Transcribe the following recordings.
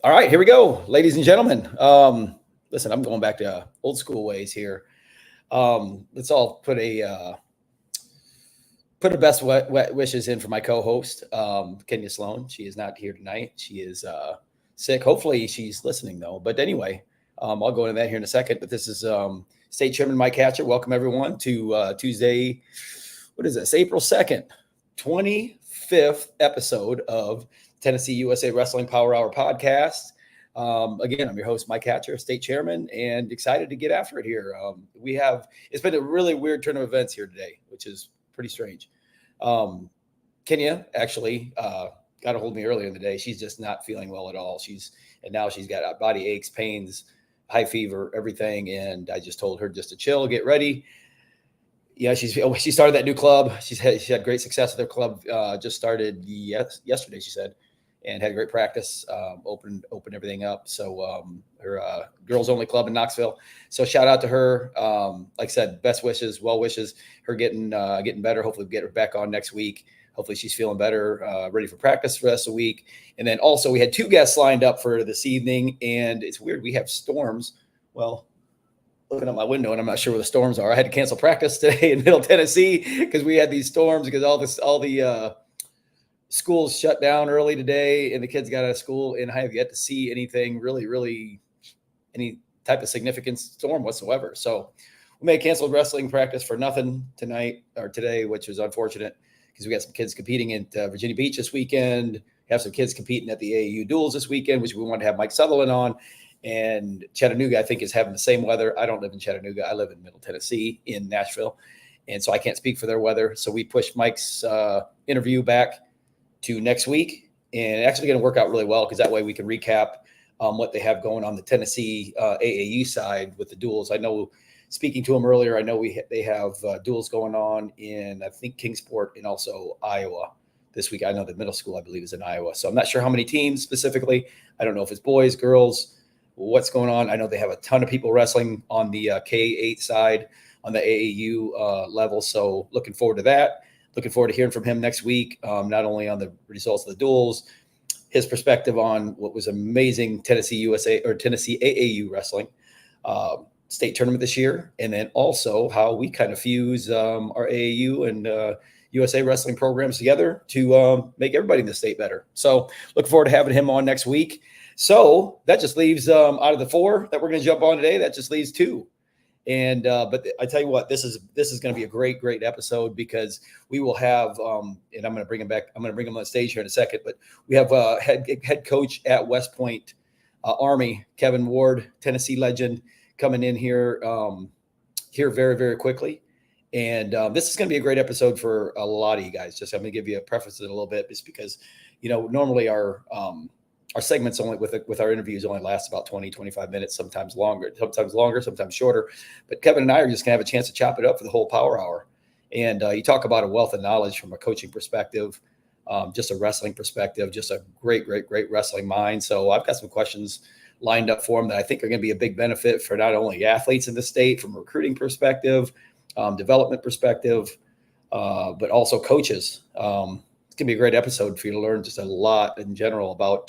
All right, here we go, ladies and gentlemen. Listen, I'm going back to old school ways here. Let's all put a best wet wishes in for my co-host, Kenya Sloan. She is not here tonight. She is sick. Hopefully, she's listening though. But anyway, I'll go into that here in a second. But this is State Chairman Mike Hatcher. Welcome everyone to Tuesday. What is this? April 2nd, 25th episode of TNUSAW Wrestling Power Hour podcast. Again, I'm your host, Mike Hatcher, State Chairman, and excited to get after it here. It's been a really weird turn of events here today, which is pretty strange. Kenya actually got a hold of me earlier in the day. She's just not feeling well at all. Now she's got body aches, pains, high fever, everything. And I just told her just to chill, get ready. Yeah, she started that new club. She had great success with their club. Just started yesterday, she said, and had a great practice. Opened everything up. So her girls only club in Knoxville. So shout out to her. Like I said, best wishes, well wishes. Her getting better. Hopefully, get her back on next week. Hopefully, she's feeling better, ready for practice for the rest of the week. And then also, we had two guests lined up for this evening, and it's weird. We have storms. Well, looking out my window, and I'm not sure where the storms are. I had to cancel practice today in Middle Tennessee because we had these storms because all the schools shut down early today, and the kids got out of school, and I have yet to see anything really any type of significant storm whatsoever. So we may cancel wrestling practice for nothing tonight or today, which is unfortunate because we got some kids competing at Virginia Beach this weekend. Have some kids competing at the AAU duels this weekend, which we wanted to have Mike Sutherland on. And Chattanooga, I think, is having the same weather. I don't live in Chattanooga. I live in Middle Tennessee in Nashville. And so I can't speak for their weather. So we pushed Mike's interview back to next week, and it's actually going to work out really well because that way we can recap what they have going on the Tennessee AAU side with the duels. I know, speaking to them earlier, I know they have duels going on in, I think, Kingsport and also Iowa this week. I know the middle school, I believe, is in Iowa. So I'm not sure how many teams specifically. I don't know if it's boys, girls, what's going on. I know they have a ton of people wrestling on the K-8 side on the AAU level. So looking forward to that. Looking forward to hearing from him next week, not only on the results of the duels, his perspective on what was amazing Tennessee AAU wrestling state tournament this year, and then also how we kind of fuse our AAU and USA wrestling programs together to make everybody in the state better. So looking forward to having him on next week. So that just leaves out of the four that we're going to jump on today, that just leaves two. And but I tell you what, this is going to be a great episode because we will have and I'm going to bring him back. I'm going to bring him on stage here in a second. But we have head coach at West Point Army, Kevin Ward, Tennessee legend, coming in here very quickly. And this is going to be a great episode for a lot of you guys. Just I'm going to give you a preface to it a little bit, just because normally our segments only with our interviews only last about 20, 25 minutes, sometimes longer, sometimes shorter. But Kevin and I are just going to have a chance to chop it up for the whole power hour. And you talk about a wealth of knowledge from a coaching perspective, just a wrestling perspective, just a great wrestling mind. So I've got some questions lined up for him that I think are going to be a big benefit for not only athletes in the state from a recruiting perspective, development perspective, but also coaches. It's going to be a great episode for you to learn just a lot in general about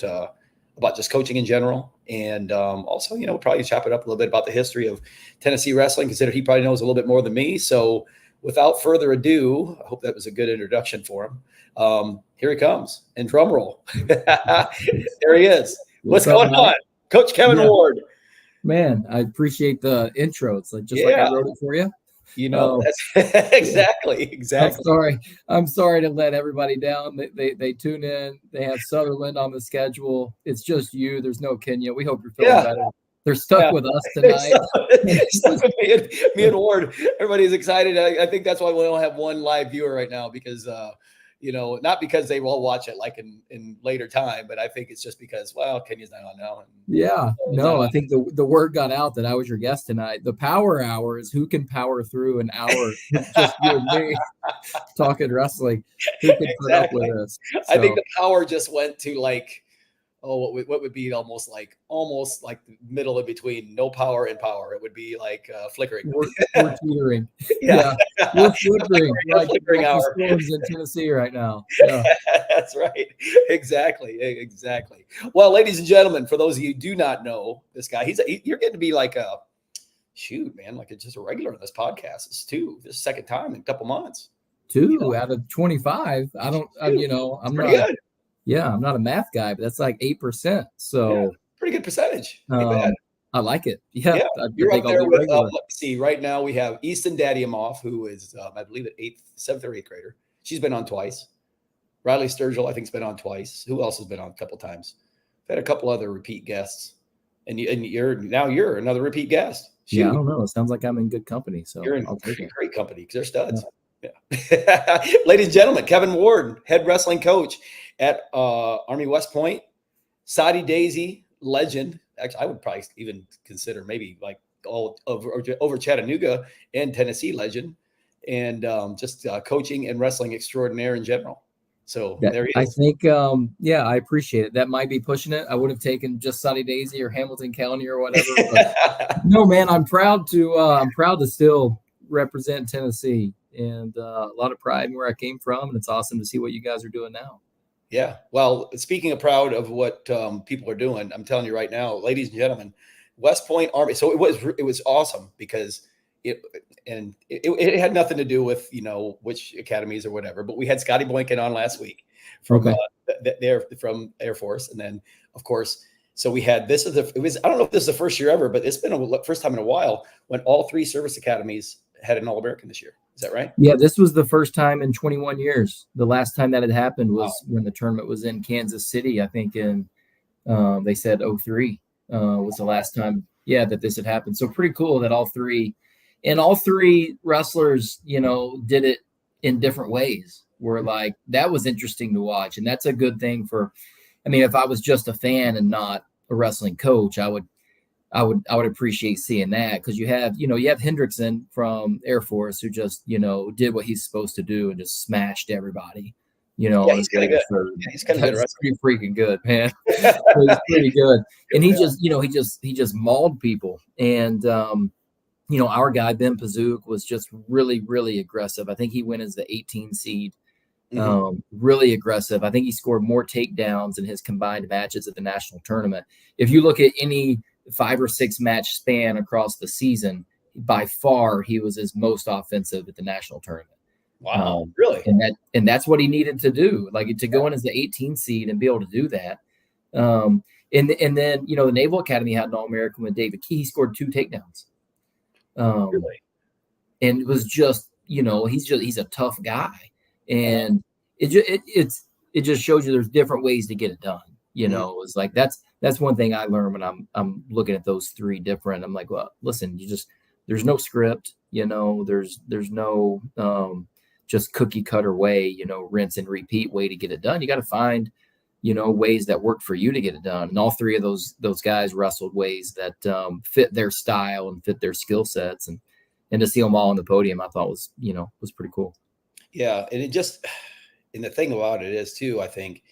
just coaching in general. And also, we'll probably chop it up a little bit about the history of Tennessee wrestling, considering he probably knows a little bit more than me. So without further ado, I hope that was a good introduction for him. Here he comes. And drum roll. There he is. What's going on? Coach Kevin Ward. Man, I appreciate the intro. It's like like I wrote it for you. That's exactly. I'm sorry to let everybody down. They tune in. They have Sutherland on the schedule. It's just you. There's no Kenya. We hope you're feeling better. They're stuck with us tonight. Stuck with me and Ward. Everybody's excited. I think that's why we only have one live viewer right now because not because they will watch it like in later time, but I think it's just because, Kenya's not on now. I think the word got out that I was your guest tonight. The power hour is who can power through an hour, just you and me talking wrestling. Who can put up with us? So, I think the power just went to like what would be almost like the middle in between no power and power. It would be like flickering. We're teetering. Yeah. We're flickering. Like flickering the hour. storms in Tennessee right now. Yeah. That's right. Exactly. Well, ladies and gentlemen, for those of you who do not know this guy, you're getting to be like a shoot, man, like it's just a regular on this podcast. It's this second time in a couple months. 2 out of 25. I don't, I'm not. Good. Yeah, I'm not a math guy, but that's like 8%. So pretty good percentage. Ain't bad. I like it. Yeah, you're up there with. Let's see. Right now we have Easton Daddy-Amoff, who is, I believe, an seventh or eighth grader. She's been on twice. Riley Sturgill, I think, has been on twice. Who else has been on a couple times? I've had a couple other repeat guests, and you're another repeat guest. Shoot. Yeah, I don't know. It sounds like I'm in good company. So you're in great company because they're studs. Yeah. Ladies and gentlemen, Kevin Ward, head wrestling coach at Army West Point, Sadi Daisy, legend. Actually, I would probably even consider maybe like all over Chattanooga and Tennessee legend, and just coaching and wrestling extraordinaire in general. So there he is. I think, I appreciate it. That might be pushing it. I would have taken just Sadi Daisy or Hamilton County or whatever. But no, man, I'm proud to still represent Tennessee, and a lot of pride in where I came from. And it's awesome to see what you guys are doing now. Yeah. Well, speaking of proud of what people are doing, I'm telling you right now, ladies and gentlemen, West Point Army. So it was awesome because it had nothing to do with, which academies or whatever, but we had Scotty Boynton on last week from Air Force. And then of course, so we had, I don't know if this is the first year ever, but it's been the first time in a while when all three service academies had an All-American this year. Is that right? Yeah, this was the first time in 21 years. The last time that had happened was when the tournament was in Kansas City. I think in, they said 03 was the last time, that this had happened. So pretty cool that all three wrestlers, did it in different ways. Were like, that was interesting to watch. And that's a good thing if I was just a fan and not a wrestling coach, I would appreciate seeing that, because you have Hendrickson from Air Force who just, did what he's supposed to do and just smashed everybody. He's kind of good. He's kind of good. Pretty freaking good, man. He's pretty good. And he just mauled people. And, our guy, Ben Pazook, was just really, really aggressive. I think he went as the 18 seed. Really aggressive. I think he scored more takedowns in his combined matches at the national tournament. If you look at any 5 or 6 match span across the season, by far he was his most offensive at the national tournament. Wow, really? And that's what he needed to do, like to go in as the 18 seed and be able to do that. And then the Naval Academy had an All-American with David Key. He scored 2 takedowns. Really? And it was just, he's a tough guy, and it just shows you there's different ways to get it done. It's like that's one thing I learned when I'm looking at those 3 different. I'm like, well, listen, there's no script, there's no just cookie cutter way, rinse and repeat way to get it done. You got to find, ways that work for you to get it done. And all 3 of those guys wrestled ways that fit their style and fit their skill sets, and to see them all on the podium, I thought was pretty cool. Yeah. And the thing about it is too, I think,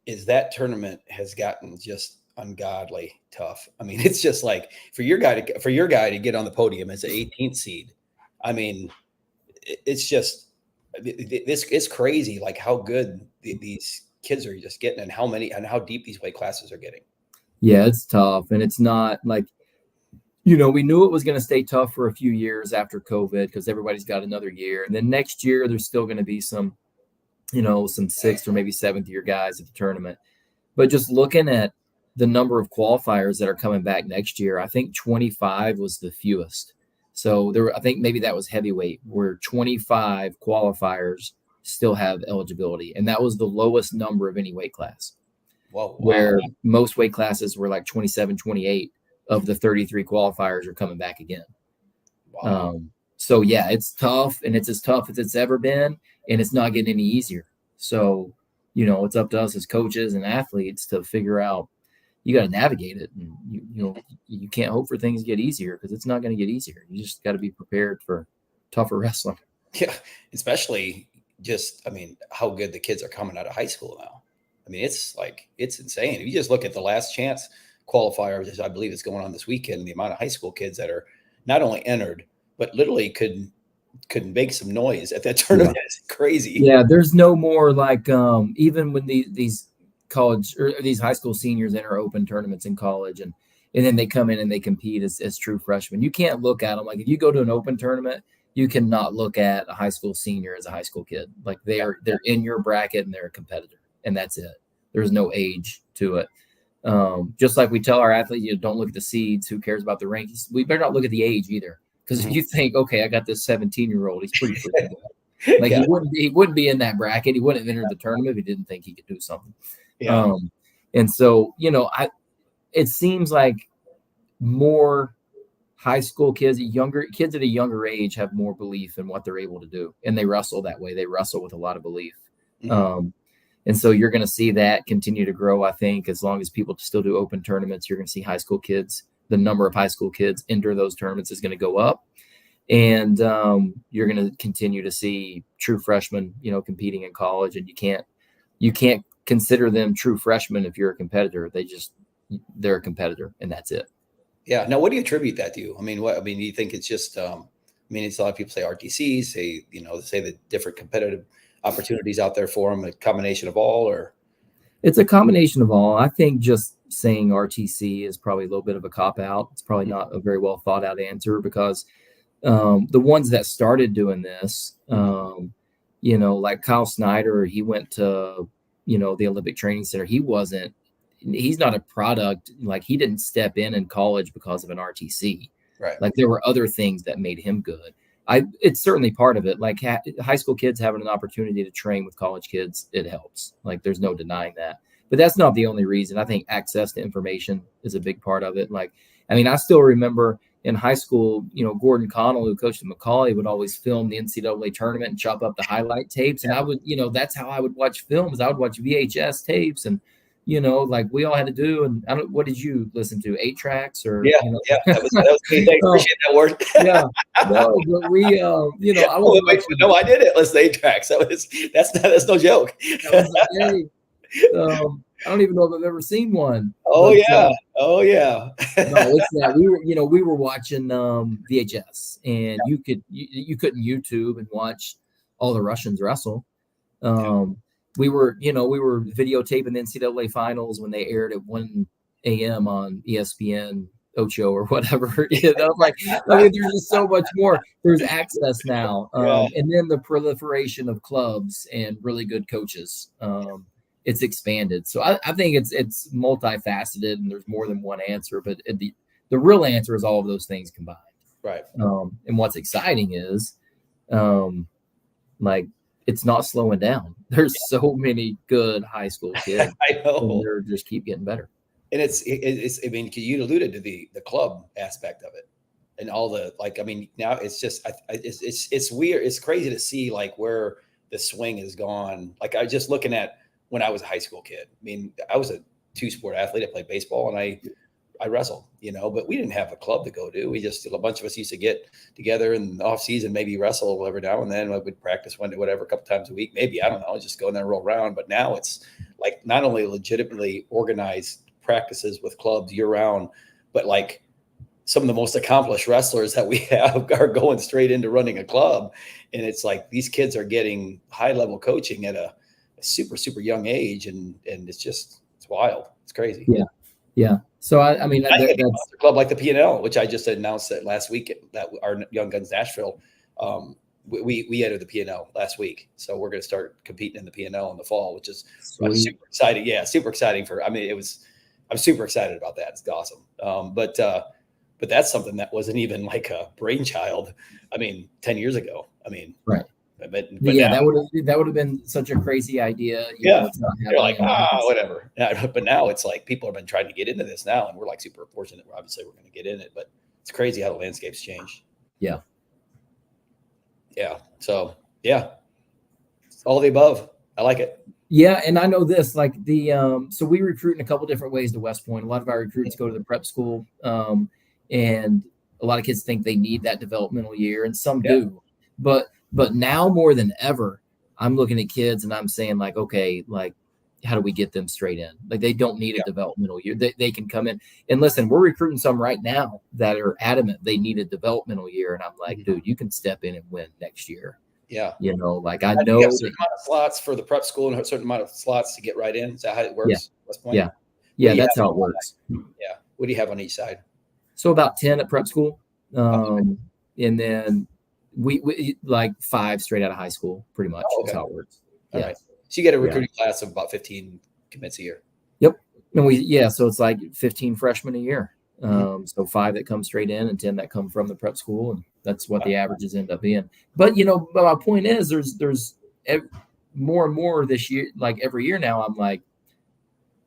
is that tournament has gotten just ungodly tough. I mean, it's just like for your guy to get on the podium as an 18th seed. I mean, it's just it's crazy, like how good these kids are just getting, and how deep these weight classes are getting. Yeah, it's tough, and it's not like we knew it was going to stay tough for a few years after COVID, because everybody's got another year, and then next year there's still going to be some 6th or maybe 7th year guys at the tournament. But just looking at the number of qualifiers that are coming back next year, I think 25 was the fewest. So I think maybe that was heavyweight, where 25 qualifiers still have eligibility. And that was the lowest number of any weight class. Wow. Where most weight classes were like 27, 28 of the 33 qualifiers are coming back again. Wow. So yeah, it's tough, and it's as tough as it's ever been, and it's not getting any easier. So, it's up to us as coaches and athletes to figure out, you got to navigate it, and you can't hope for things to get easier, because it's not going to get easier. You just got to be prepared for tougher wrestling. Yeah. Especially how good the kids are coming out of high school now. I mean, it's insane. If you just look at the last chance qualifiers, I believe it's going on this weekend, the amount of high school kids that are not only entered, but literally could make some noise at that tournament. Yeah. It's crazy. Yeah, there's no more like even when these college or these high school seniors enter open tournaments in college, and then they come in and they compete as true freshmen. You can't look at them like, if you go to an open tournament, you cannot look at a high school senior as a high school kid. Like they're in your bracket and they're a competitor, and that's it. There's no age to it. Just like we tell our athletes, you know, don't look at the seeds. Who cares about the rankings? We better not look at the age either. Because if you think, okay, I got this 17-year-old, he's pretty freaking good. Like he wouldn't be in that bracket. He wouldn't have entered the tournament if he didn't think he could do something. Yeah. And so, you know, it seems like more high school kids, kids at a younger age have more belief in what they're able to do. And they wrestle that way. They wrestle with a lot of belief. Mm-hmm. And so you're going to see that continue to grow, I think, as long as people still do open tournaments. You're going to see high school kids, the number of high school kids enter those tournaments is going to go up. And you're going to continue to see true freshmen, you know, competing in college. And you can't consider them true freshmen if you're a competitor. They're a competitor, and that's it. Yeah. Now, what do you attribute that to? I mean, do you think it's just, it's a lot of people say RTCs, say the different competitive opportunities out there for them, a combination of all, or? It's a combination of all. I think just saying RTC is probably a little bit of a cop out. It's probably not a very well thought out answer, because the ones that started doing this, like Kyle Snyder, he went to, the Olympic Training Center. He's not a product. Like, he didn't step in college because of an RTC. Right. Like, there were other things that made him good. It's certainly part of it. Like, high school kids having an opportunity to train with college kids, it helps. Like, there's no denying that. But that's not the only reason. I think access to information is a big part of it. Like, I still remember in high school, Gordon Connell, who coached at McCauley, would always film the NCAA tournament and chop up the highlight tapes. And I would, that's how I would watch films. I would watch VHS tapes, and, like we all had to do. And what did you listen to? 8 tracks or? Yeah. That was me. Thanks. Appreciate that word. Yeah. No, but we, I did it. Let's 8 tracks. That's no joke. I don't even know if I've ever seen one. Oh, but, yeah. No, it's that we were watching VHS, and you couldn't YouTube and watch all the Russians wrestle. We were videotaping the NCAA finals when they aired at 1 a.m. on ESPN Ocho or whatever. There's just so much more. There's access now, and then the proliferation of clubs and really good coaches. It's expanded. So I think it's multifaceted, and there's more than one answer, but the real answer is all of those things combined. Right. And what's exciting is, it's not slowing down. There's so many good high school kids. I know. And they're just keep getting better. And it's you alluded to the club aspect of it, and all the, now it's just, it's weird. It's crazy to see where the swing has gone. Like, I was just looking at when I was a high school kid. I was a 2-sport athlete. I played baseball and I wrestled, but we didn't have a club to go to. We just, a bunch of us used to get together in the off season, maybe wrestle every now and then. We'd practice whatever, a couple times a week, maybe, I don't know, just go in there and roll around. But now it's not only legitimately organized practices with clubs year round, but some of the most accomplished wrestlers that we have are going straight into running a club. And it's these kids are getting high level coaching at a super, super young age. And it's wild. It's crazy. Yeah. Yeah. So that's a club like the PNL, which I just announced that last week, that our Young Guns Nashville, we entered the PNL last week. So we're going to start competing in the PNL in the fall, which is super exciting. Yeah. Super exciting I'm super excited about that. It's awesome. But that's something that wasn't even a brainchild. 10 years ago. Right. But yeah, now, that would have been such a crazy idea. You're whatever. But now it's people have been trying to get into this now, and we're super fortunate. Obviously, we're going to get in it, but it's crazy how the landscape's changed. Yeah. Yeah. So all of the above. I like it. Yeah, and I know this. So we recruit in a couple different ways to West Point. A lot of our recruits go to the prep school, and a lot of kids think they need that developmental year, and some do. But now more than ever, I'm looking at kids and I'm saying okay, how do we get them straight in? Like they don't need a developmental year. They can come in and listen. We're recruiting some right now that are adamant they need a developmental year, and I'm like, dude, you can step in and win next year. Yeah, like I you know have a certain amount of slots for the prep school and a certain amount of slots to get right in. Is that how it works? West Point? Yeah, that's how it works. Yeah. What do you have on each side? So about 10 at prep school, and then we like 5 straight out of high school. Pretty much is how it works. All right. So you get a recruiting class of about 15 commits a year. Yep. And so it's like 15 freshmen a year. So 5 that come straight in and 10 that come from the prep school, and that's what the averages end up being. But but my point is, there's more and more this year. Like every year now, I'm like,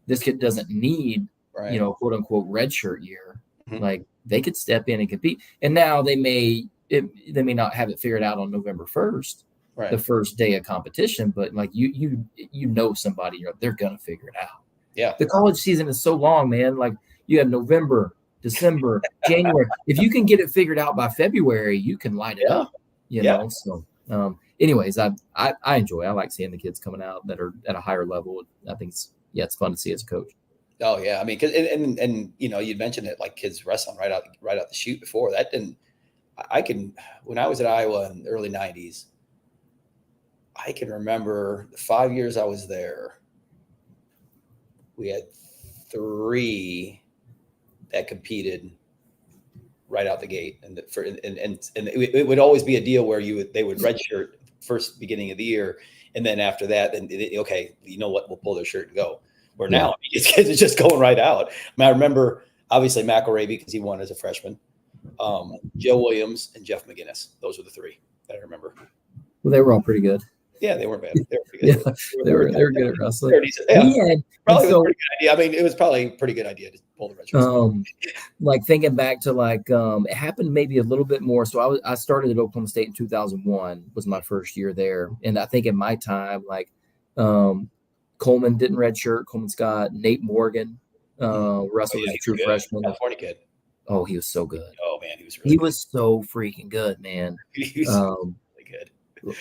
this kid doesn't need quote unquote redshirt year. Like they could step in and compete. And now they may not have it figured out on November 1st, the first day of competition, but like you know somebody, they're gonna figure it out. Yeah. The college season is so long, man. Like you have November, December, January. If you can get it figured out by February, you can light it up. You know. So anyways, I enjoy. I like seeing the kids coming out that are at a higher level. I think it's fun to see as a coach. Oh yeah, I mean, cause, and you mentioned it, like kids wrestling right out the chute before that. When I was at Iowa in the early 90s, I can remember the 5 years I was there, we had 3 that competed right out the gate, and it would always be a deal where they would redshirt first beginning of the year, and then after that, then okay, you know what, we'll pull their shirt and go. Where now these kids are just going right out. I mean, I remember obviously McElravy because he won as a freshman, Joe Williams and Jeff McGinnis. Those were the 3 that I remember. Well, they were all pretty good. Yeah, they weren't bad. They were pretty good. They were good at wrestling. Probably was a pretty good idea. I mean, it was probably a pretty good idea to pull the redshirt. Like thinking back to it happened maybe a little bit more. So I started at Oklahoma State in 2001 was my first year there, and I think in my time Coleman didn't redshirt. Coleman Scott, Nate Morgan, wrestled as a true freshman. California kid. Oh, he was so good. Oh man, he was so freaking good, man. He was really good.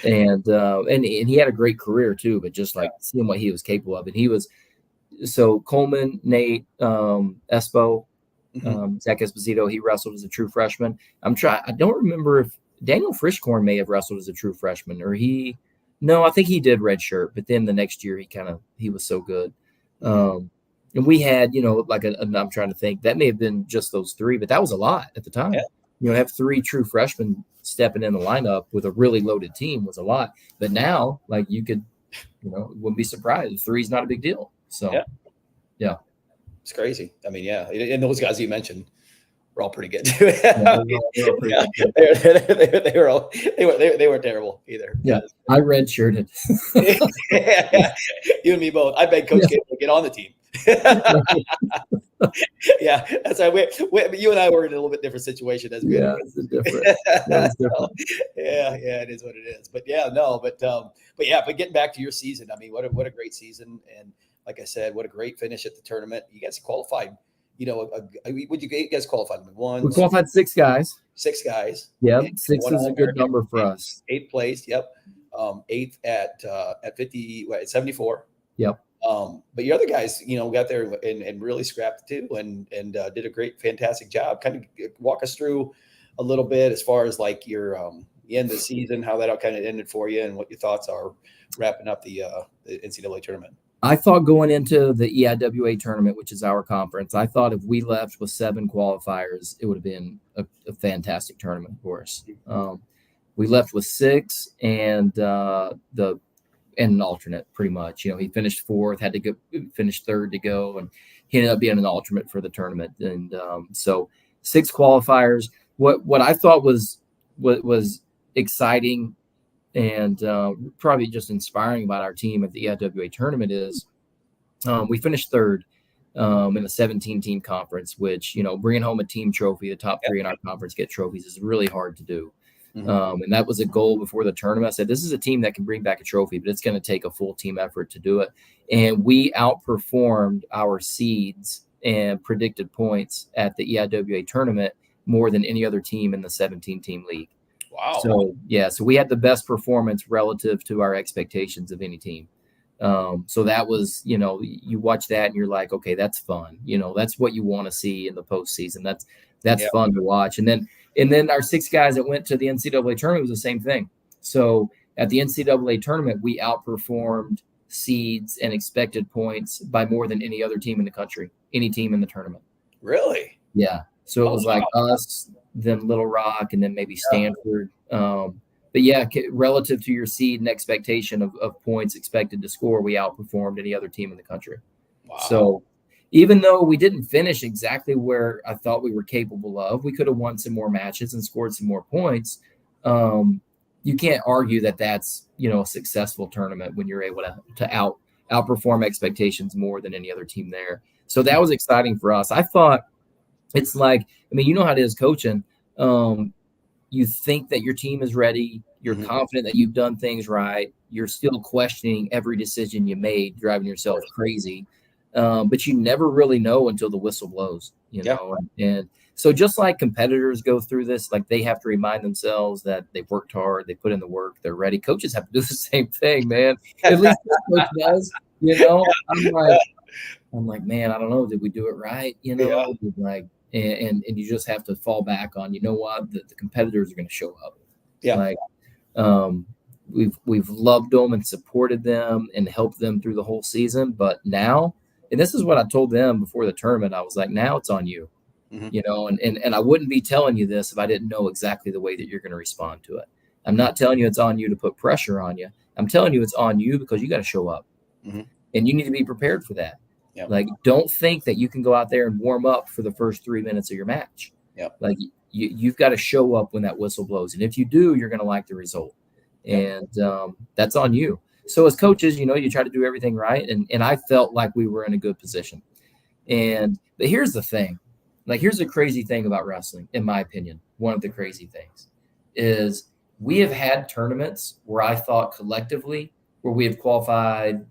And he had a great career too, but just like seeing what he was capable of. And he was Coleman, Nate, Espo, Zach Esposito, he wrestled as a true freshman. I don't remember if Daniel Frischkorn may have wrestled as a true freshman, or no, I think he did redshirt, but then the next year he was so good. And we had, I'm trying to think, that may have been just those 3, but that was a lot at the time. Yeah. Have 3 true freshmen stepping in the lineup with a really loaded team was a lot. But now, you could, wouldn't be surprised. 3 is not a big deal. So, yeah. It's crazy. I mean, yeah. And those guys you mentioned were all pretty good too. They weren't terrible either. Yeah, I redshirted. You and me both. I begged Coach Gable to get on the team. Yeah, that's right. You and I were in a little bit different situation as we. Yeah, it's different. Yeah, it is what it is. But but getting back to your season, I mean, what a great season, and like I said, what a great finish at the tournament. You guys qualified. Would you guys qualified? We qualified 6 guys. 6 guys. Yeah, 6 is a good number for us. 8th place. Yep. 8th at 74. Yep. But your other guys, got there and really scrapped too, and did a fantastic job. Kind of walk us through a little bit as far as like your the end of the season, how that all kind of ended for you, and what your thoughts are wrapping up the NCAA tournament. I thought going into the EIWA tournament, which is our conference, I thought if we left with 7 qualifiers, it would have been a fantastic tournament for us. We left with 6 and an alternate pretty much. He finished 4th, had to go finish 3rd to go, and he ended up being an alternate for the tournament. And so 6 qualifiers. What I thought was exciting and probably just inspiring about our team at the EIWA tournament is we finished 3rd in a 17-team conference, which, bringing home a team trophy, the top 3 in our conference get trophies, is really hard to do. And that was a goal before the tournament. I said, this is a team that can bring back a trophy, but it's going to take a full team effort to do it. And we outperformed our seeds and predicted points at the EIWA tournament more than any other team in the 17-team league. Wow. So we had the best performance relative to our expectations of any team. So that was, you watch that and you're like, okay, that's fun. That's what you want to see in the postseason. That's Yeah. fun to watch. And then our 6 guys that went to the NCAA tournament was the same thing. So at the NCAA tournament, we outperformed seeds and expected points by more than any other team in the country, any team in the tournament. Really? Yeah. So it was like us, then Little Rock, and then maybe Stanford. But yeah, relative to your seed and expectation of points expected to score, we outperformed any other team in the country. Wow. So even though we didn't finish exactly where I thought we were capable of, we could have won some more matches and scored some more points. You can't argue that that's, a successful tournament when you're able to outperform expectations more than any other team there. So that was exciting for us. I thought it's like, you know how it is coaching. You think that your team is ready. You're confident that you've done things right. You're still questioning every decision you made, driving yourself crazy. But you never really know until the whistle blows, know. And so just like competitors go through this, like they have to remind themselves that they've worked hard, they put in the work, they're ready. Coaches have to do the same thing, man. At least this coach does, I'm like, man, I don't know. Did we do it right? Like, and you just have to fall back on, what, the competitors are going to show up. Yeah. Like, we've loved them and supported them and helped them through the whole season. But now, and this is what I told them before the tournament, I was like, now it's on you, and I wouldn't be telling you this if I didn't know exactly the way that you're going to respond to it. I'm not telling you it's on you to put pressure on you. I'm telling you it's on you because you got to show up and you need to be prepared for that. Yep. Like, don't think that you can go out there and warm up for the first 3 minutes of your match. Yep. Like you've got to show up when that whistle blows. And if you do, you're going to like the result. Yep. And that's on you. So as coaches, you try to do everything right. And I felt like we were in a good position. But here's the thing. Like, here's the crazy thing about wrestling, in my opinion. One of the crazy things is we have had tournaments where I thought collectively, where we have qualified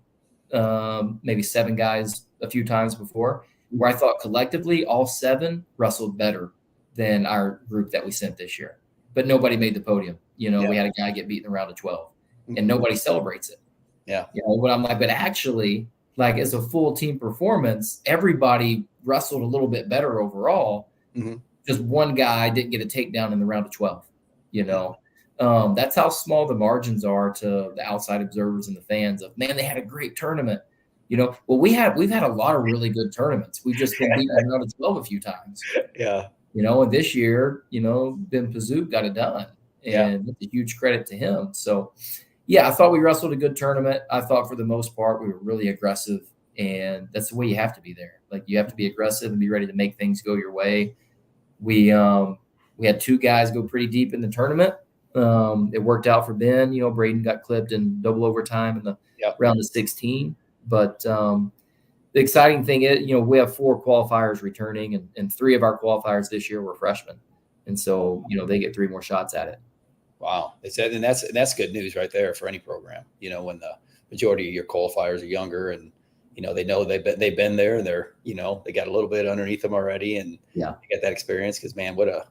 maybe 7 guys a few times before, where I thought collectively all 7 wrestled better than our group that we sent this year. But nobody made the podium. We had a guy get beat in the round of 12 and nobody celebrates it. Yeah. But I'm like, but actually, like, as a full team performance, everybody wrestled a little bit better overall. Just one guy didn't get a takedown in the round of 12, That's how small the margins are to the outside observers and the fans of, man, they had a great tournament. Well, we've had a lot of really good tournaments. We've just been beaten in the round of 12 a few times. Yeah. And this year, Ben Pazook got it done. And it's a huge credit to him. So, yeah, I thought we wrestled a good tournament. I thought for the most part we were really aggressive. And that's the way you have to be there. Like, you have to be aggressive and be ready to make things go your way. We had 2 guys go pretty deep in the tournament. It worked out for Ben. Braden got clipped in double overtime in the round of 16. But the exciting thing is, we have 4 qualifiers returning, and 3 of our qualifiers this year were freshmen. And so, they get 3 more shots at it. Wow. And that's good news right there for any program, when the majority of your qualifiers are younger and, they know they've been there and they're, they got a little bit underneath them already and they got that experience. Because, man, what a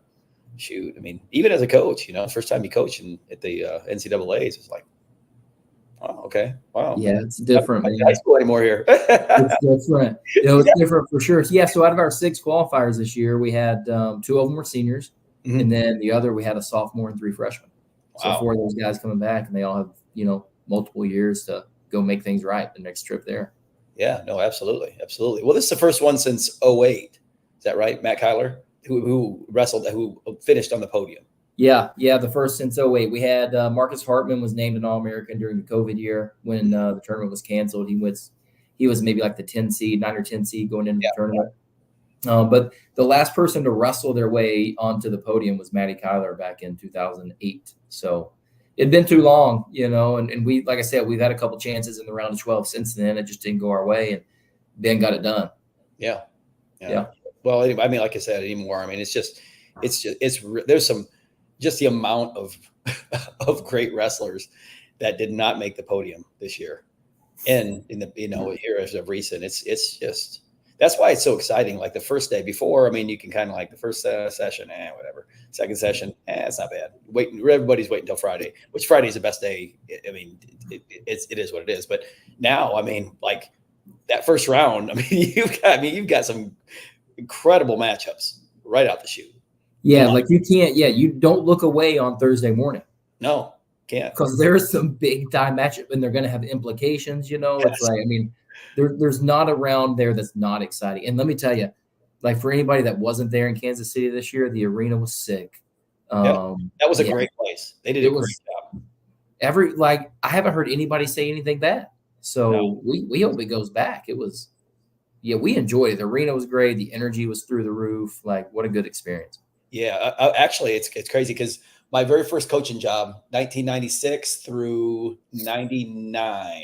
shoot. I mean, even as a coach, first time you coach at the NCAAs, it's like, oh, okay. Wow. Yeah, it's different. Not high school anymore here. It's different. It's different for sure. Yeah. So out of our 6 qualifiers this year, we had 2 of them were seniors, and then the other we had a sophomore and 3 freshmen. Wow. So 4 of those guys coming back, and they all have multiple years to go make things right the next trip there. Yeah. No. Absolutely. Well, this is the first one since 2008. Is that right, Matt Kyler, who finished on the podium? Yeah, the first since 2008. We had Marcus Hartman was named an All-American during the COVID year when the tournament was canceled. He was maybe like the 10 seed, 9 or 10 seed going into the tournament. But the last person to wrestle their way onto the podium was Matty Kyler back in 2008. So it'd been too long, and we, like I said, we've had a couple chances in the round of 12 since then. It just didn't go our way, and Ben got it done. Yeah. Well, I mean, like I said, anymore. I mean, there's some. Just the amount of great wrestlers that did not make the podium this year, and in the here as of recent, it's just that's why it's so exciting. Like the first day before, I mean, you can kind of like the first session, whatever. Second session, it's not bad. Everybody's waiting until Friday, which Friday is the best day. I mean, it is what it is. But now, I mean, like that first round, I mean, you've got some incredible matchups right out the chute. Yeah, like you can't. Yeah, you don't look away on Thursday morning. No, can't, because there's some big time matchup, and they're going to have implications. You know, it's like, I mean, there's not a round there that's not exciting. And let me tell you, like for anybody that wasn't there in Kansas City this year, the arena was sick. That was a great place. They did a great job. I haven't heard anybody say anything bad. So we hope it goes back. It was, we enjoyed it. The arena was great. The energy was through the roof. Like, what a good experience. Yeah, actually, it's crazy because my very first coaching job, 1996 through 99,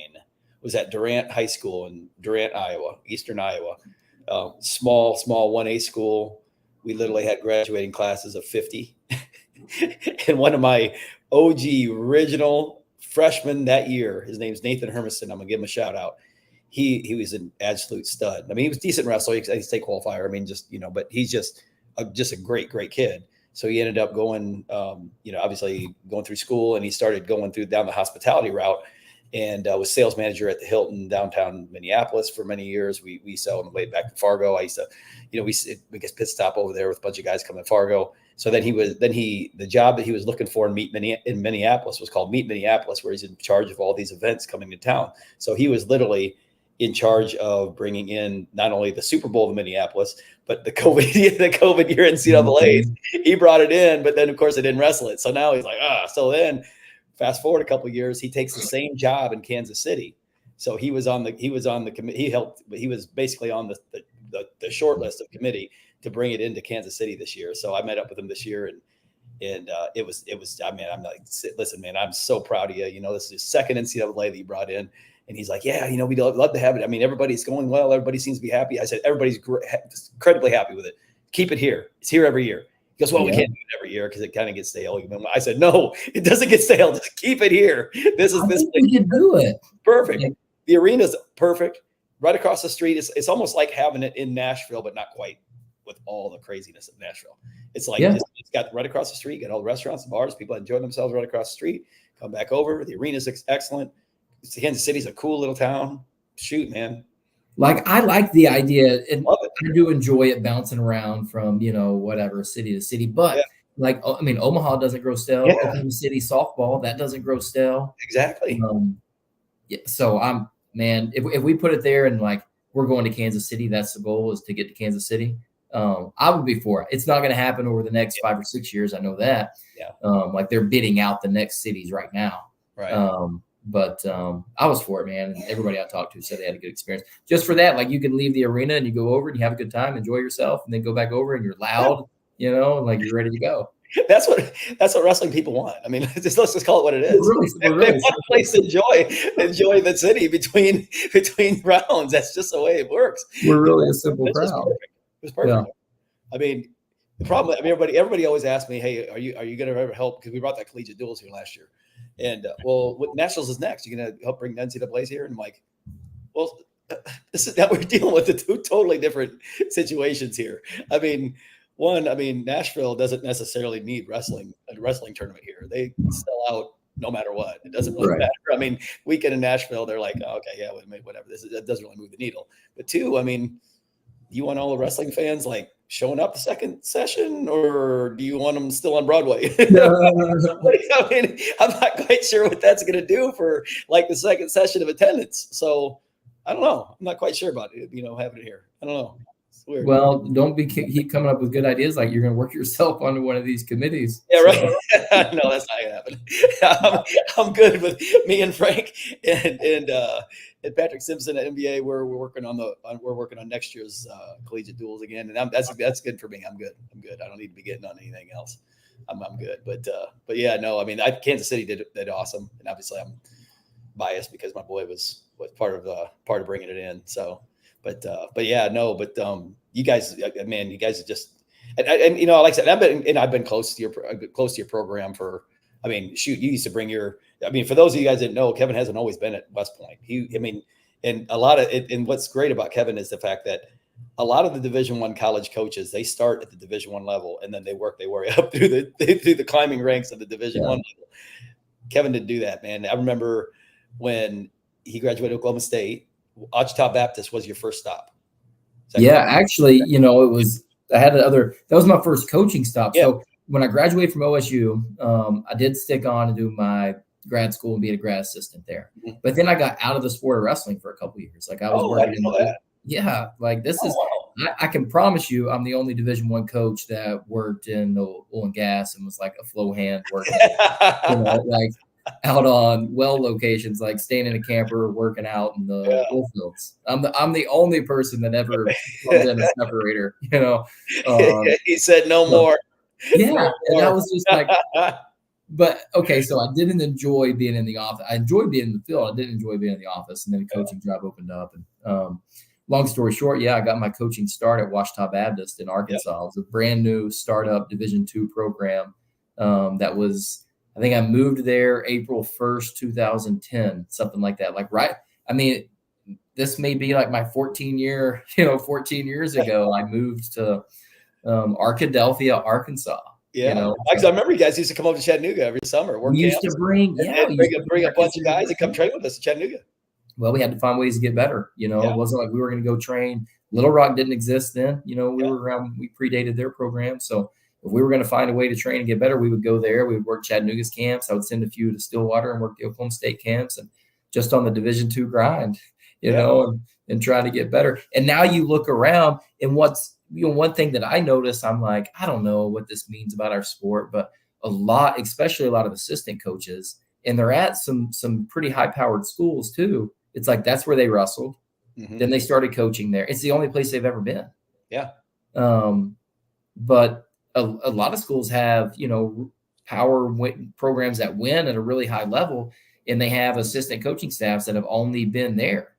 was at Durant High School in Durant, Iowa, Eastern Iowa. Small 1A school. We literally had graduating classes of 50. And one of my OG original freshmen that year, his name's Nathan Hermiston. I'm gonna give him a shout out. He was an absolute stud. I mean, he was decent wrestler. He's a state qualifier. I mean, just but he's just a great kid. So he ended up going, obviously going through school, and he started going down the hospitality route, and was sales manager at the Hilton downtown Minneapolis for many years. We sell on the way back to Fargo. I used to, we get pit stop over there with a bunch of guys coming to Fargo. So then the job that he was looking for in Minneapolis was called Meet Minneapolis, where he's in charge of all these events coming to town. So he was literally in charge of bringing in not only the Super Bowl of Minneapolis, but the COVID year NCAA's. He brought it in, but then of course they didn't wrestle it. So now he's like, so then fast forward a couple of years, he takes the same job in Kansas City. So he was on the committee. He was basically on the short list of committee to bring it into Kansas City this year. So I met up with him this year, and it was, I mean, I'm like, listen, man, I'm so proud of you. This is his second NCAA that he brought in. And he's like, we'd love to have it. I mean, everybody's going well. Everybody seems to be happy. I said, everybody's incredibly happy with it. Keep it here. It's here every year. He goes, well, we can't do it every year because it kind of gets stale. I said, no, it doesn't get stale. Just keep it here. This we can do it. Perfect. Yeah. The arena's perfect. Right across the street. It's almost like having it in Nashville, but not quite with all the craziness of Nashville. It's like it's got right across the street. Got all the restaurants and bars. People enjoy themselves right across the street. Come back over. The arena's excellent. Kansas City's a cool little town. Shoot, man. Like, I like the idea, and I do enjoy it bouncing around from, whatever city to city. But like, I mean, Omaha doesn't grow stale. Yeah. Oklahoma City softball, that doesn't grow stale. Exactly. So if we put it there and like we're going to Kansas City, that's the goal, is to get to Kansas City. I would be for it. It's not going to happen over the next 5 or 6 years. I know that. Yeah. Like they're bidding out the next cities right now. Right. But I was for it, man. And everybody I talked to said they had a good experience. Just for that, like you can leave the arena and you go over and you have a good time, enjoy yourself, and then go back over and you're loud, and like you're ready to go. That's what wrestling people want. I mean, let's just call it what it is. We're really they want a place to enjoy the city between rounds. That's just the way it works. We're really a simple crowd. It was perfect. Yeah. I mean, the problem. I mean, everybody always asks me, "Hey, are you going to ever help?" Because we brought that collegiate duels here last year. And what Nationals is next? You're going to help bring NCAA's here? And I'm like, well, this is now we're dealing with the two totally different situations here. I mean, Nashville doesn't necessarily need a wrestling tournament here. They sell out no matter what. It doesn't really matter. I mean, weekend in Nashville, they're like, oh, okay, yeah, whatever. That doesn't really move the needle. But two, I mean, you want all the wrestling fans like showing up the second session, or do you want them still on Broadway? I mean, I'm not quite sure what that's going to do for like the second session of attendance. So I don't know. I'm not quite sure about it, having it here. I don't know. It's weird. Well, don't keep coming up with good ideas. Like you're going to work yourself onto one of these committees. Yeah, right. No, that's not going to happen. I'm good with me and Frank and Patrick Simpson at NBA. We're working on next year's collegiate duels again, and that's good for me. I'm good. I don't need to be getting on anything else. I'm good. But yeah, no. I mean, Kansas City did awesome, and obviously I'm biased because my boy was part of bringing it in. So, but yeah, no. But you guys, man, you guys are just and like I said, I've been close to your program for. I mean, shoot, you used to bring for those of you guys that didn't know, Kevin hasn't always been at West Point. And a lot of it, and what's great about Kevin is the fact that a lot of the Division I college coaches, they start at the Division I level and then they work their way up through the climbing ranks of the Division I level. Kevin didn't do that, man. I remember when he graduated Oklahoma State, Ouachita Baptist was your first stop. Yeah, correct? Actually, it was, that was my first coaching stop. Yeah. So when I graduated from OSU, I did stick on and do my grad school and be a grad assistant there. Mm-hmm. But then I got out of the sport of wrestling for a couple of years. Like I was working. Yeah, like this is. Wow. I can promise you, I'm the only Division I coach that worked in the oil and gas and was like a flow hand working, like out on well locations, like staying in a camper, working out in the oil fields. I'm the only person that ever plugged in a separator. He said no more. Yeah, no more. And that was just like. But okay, so I didn't enjoy being in the office. I enjoyed being in the field. I didn't enjoy being in the office, and then the coaching job opened up. And long story short, I got my coaching start at Ouachita Baptist in Arkansas. It was a brand new startup Division II program. That was, I think I moved there April 1st, 2010, something like that. Like, right. I mean, this may be like my 14 years ago, I moved to Arkadelphia, Arkansas. Yeah, because I remember you guys used to come over to Chattanooga every summer. We used to bring a bunch of guys to come train with us in Chattanooga. Well, we had to find ways to get better. It wasn't like we were going to go train. Little Rock didn't exist then. We were around. We predated their program. So if we were going to find a way to train and get better, we would go there. We would work Chattanooga's camps. I would send a few to Stillwater and work the Oklahoma State camps, and just on the Division II grind, and trying to get better. And now you look around, and one thing that I notice, I'm like, I don't know what this means about our sport, but especially a lot of assistant coaches, and they're at some pretty high-powered schools too. It's like that's where they wrestled. Mm-hmm. Then they started coaching there. It's the only place they've ever been. Yeah. But a lot of schools have, power programs that win at a really high level, and they have assistant coaching staffs that have only been there,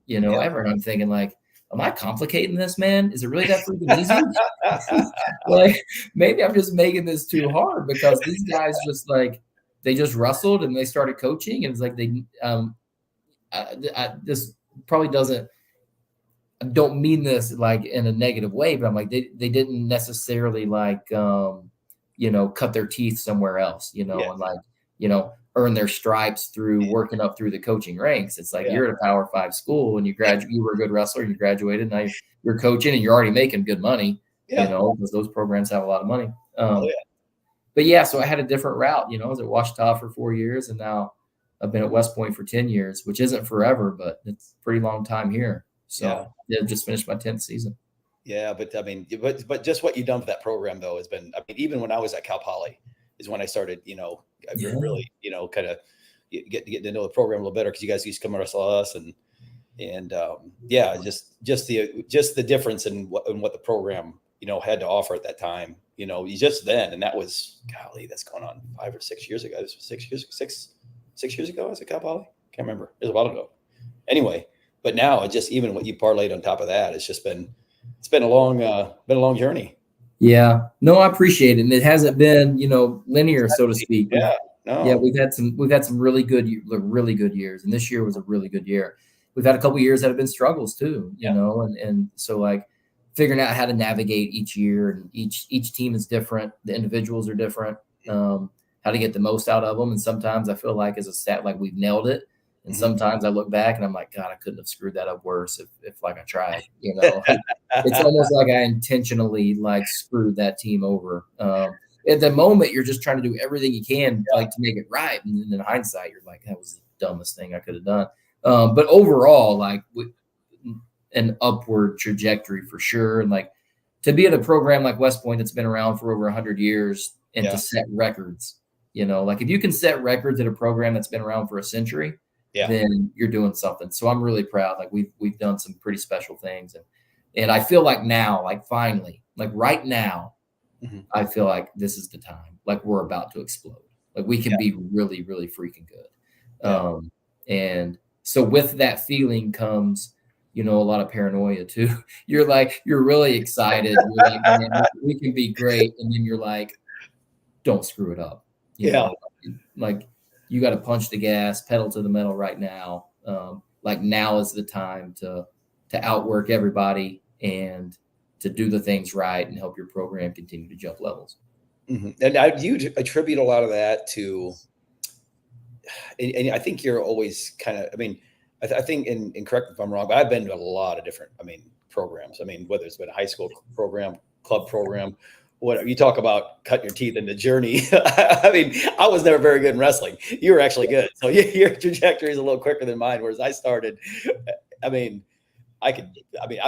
ever. And I'm thinking like, am I complicating this, man? Is it really that freaking easy? Like, maybe I'm just making this too hard, because these guys just like, they just wrestled and they started coaching. And it's like, this probably I don't mean this like in a negative way, but I'm like, they didn't necessarily like, cut their teeth somewhere else, and like, earn their stripes through working up through the coaching ranks. It's like, you're at a Power 5 school and you were a good wrestler, you graduated, now you're coaching and you're already making good money, because those programs have a lot of money. But so I had a different route. I was at Ouachita for 4 years, and now I've been at West Point for 10 years, which isn't forever, but it's a pretty long time here. So just finished my 10th season. Yeah, but I mean, but just what you've done for that program though has been, I mean, even when I was at Cal Poly is when I started, really, kind of get to know the program a little better, because you guys used to come and wrestle us, and just the difference in what the program had to offer at that time. You just then, and that was, golly, that's going on 5 or 6 years ago. This was 6 years ago. I was at Cal Poly. Can't remember. It was a while ago. Anyway, but now it just, even what you parlayed on top of that, it's just been a long journey. Yeah, no, I appreciate it, and it hasn't been linear, so to speak. Yeah, no. Yeah, we've had some really good years, and this year was a really good year. We've had a couple of years that have been struggles too, and so like figuring out how to navigate each year, and each team is different, the individuals are different, how to get the most out of them, and sometimes I feel like as a stat like we've nailed it. And sometimes I look back and I'm like, God, I couldn't have screwed that up worse if like I tried, It's almost like I intentionally like screwed that team over. At the moment, you're just trying to do everything you can like to make it right. And then in hindsight, you're like, that was the dumbest thing I could have done. But overall, like an upward trajectory for sure. And like to be at a program like West Point that's been around for over 100 years and to set records, like if you can set records at a program that's been around for a century, then you're doing something. So I'm really proud. Like we've done some pretty special things, and I feel like now, like finally, like right now, I feel like this is the time. Like we're about to explode. Like we can be really, really freaking good. And so with that feeling comes, a lot of paranoia too. You're really excited. You're like, man, we can be great, and then you're like, don't screw it up. You know? Like. You got to punch the gas, pedal to the metal right now. Like now is the time to outwork everybody and to do the things right and help your program continue to jump levels. Mm-hmm. And do you attribute a lot of that to, and I think you're always kind of, I mean, I think, and correct me if I'm wrong, but I've been to a lot of different, programs. Whether it's been a high school program, club program, whatever. You talk about cutting your teeth in the journey. I was never very good in wrestling. You were actually good. So your trajectory is a little quicker than mine, whereas I started, I mean, I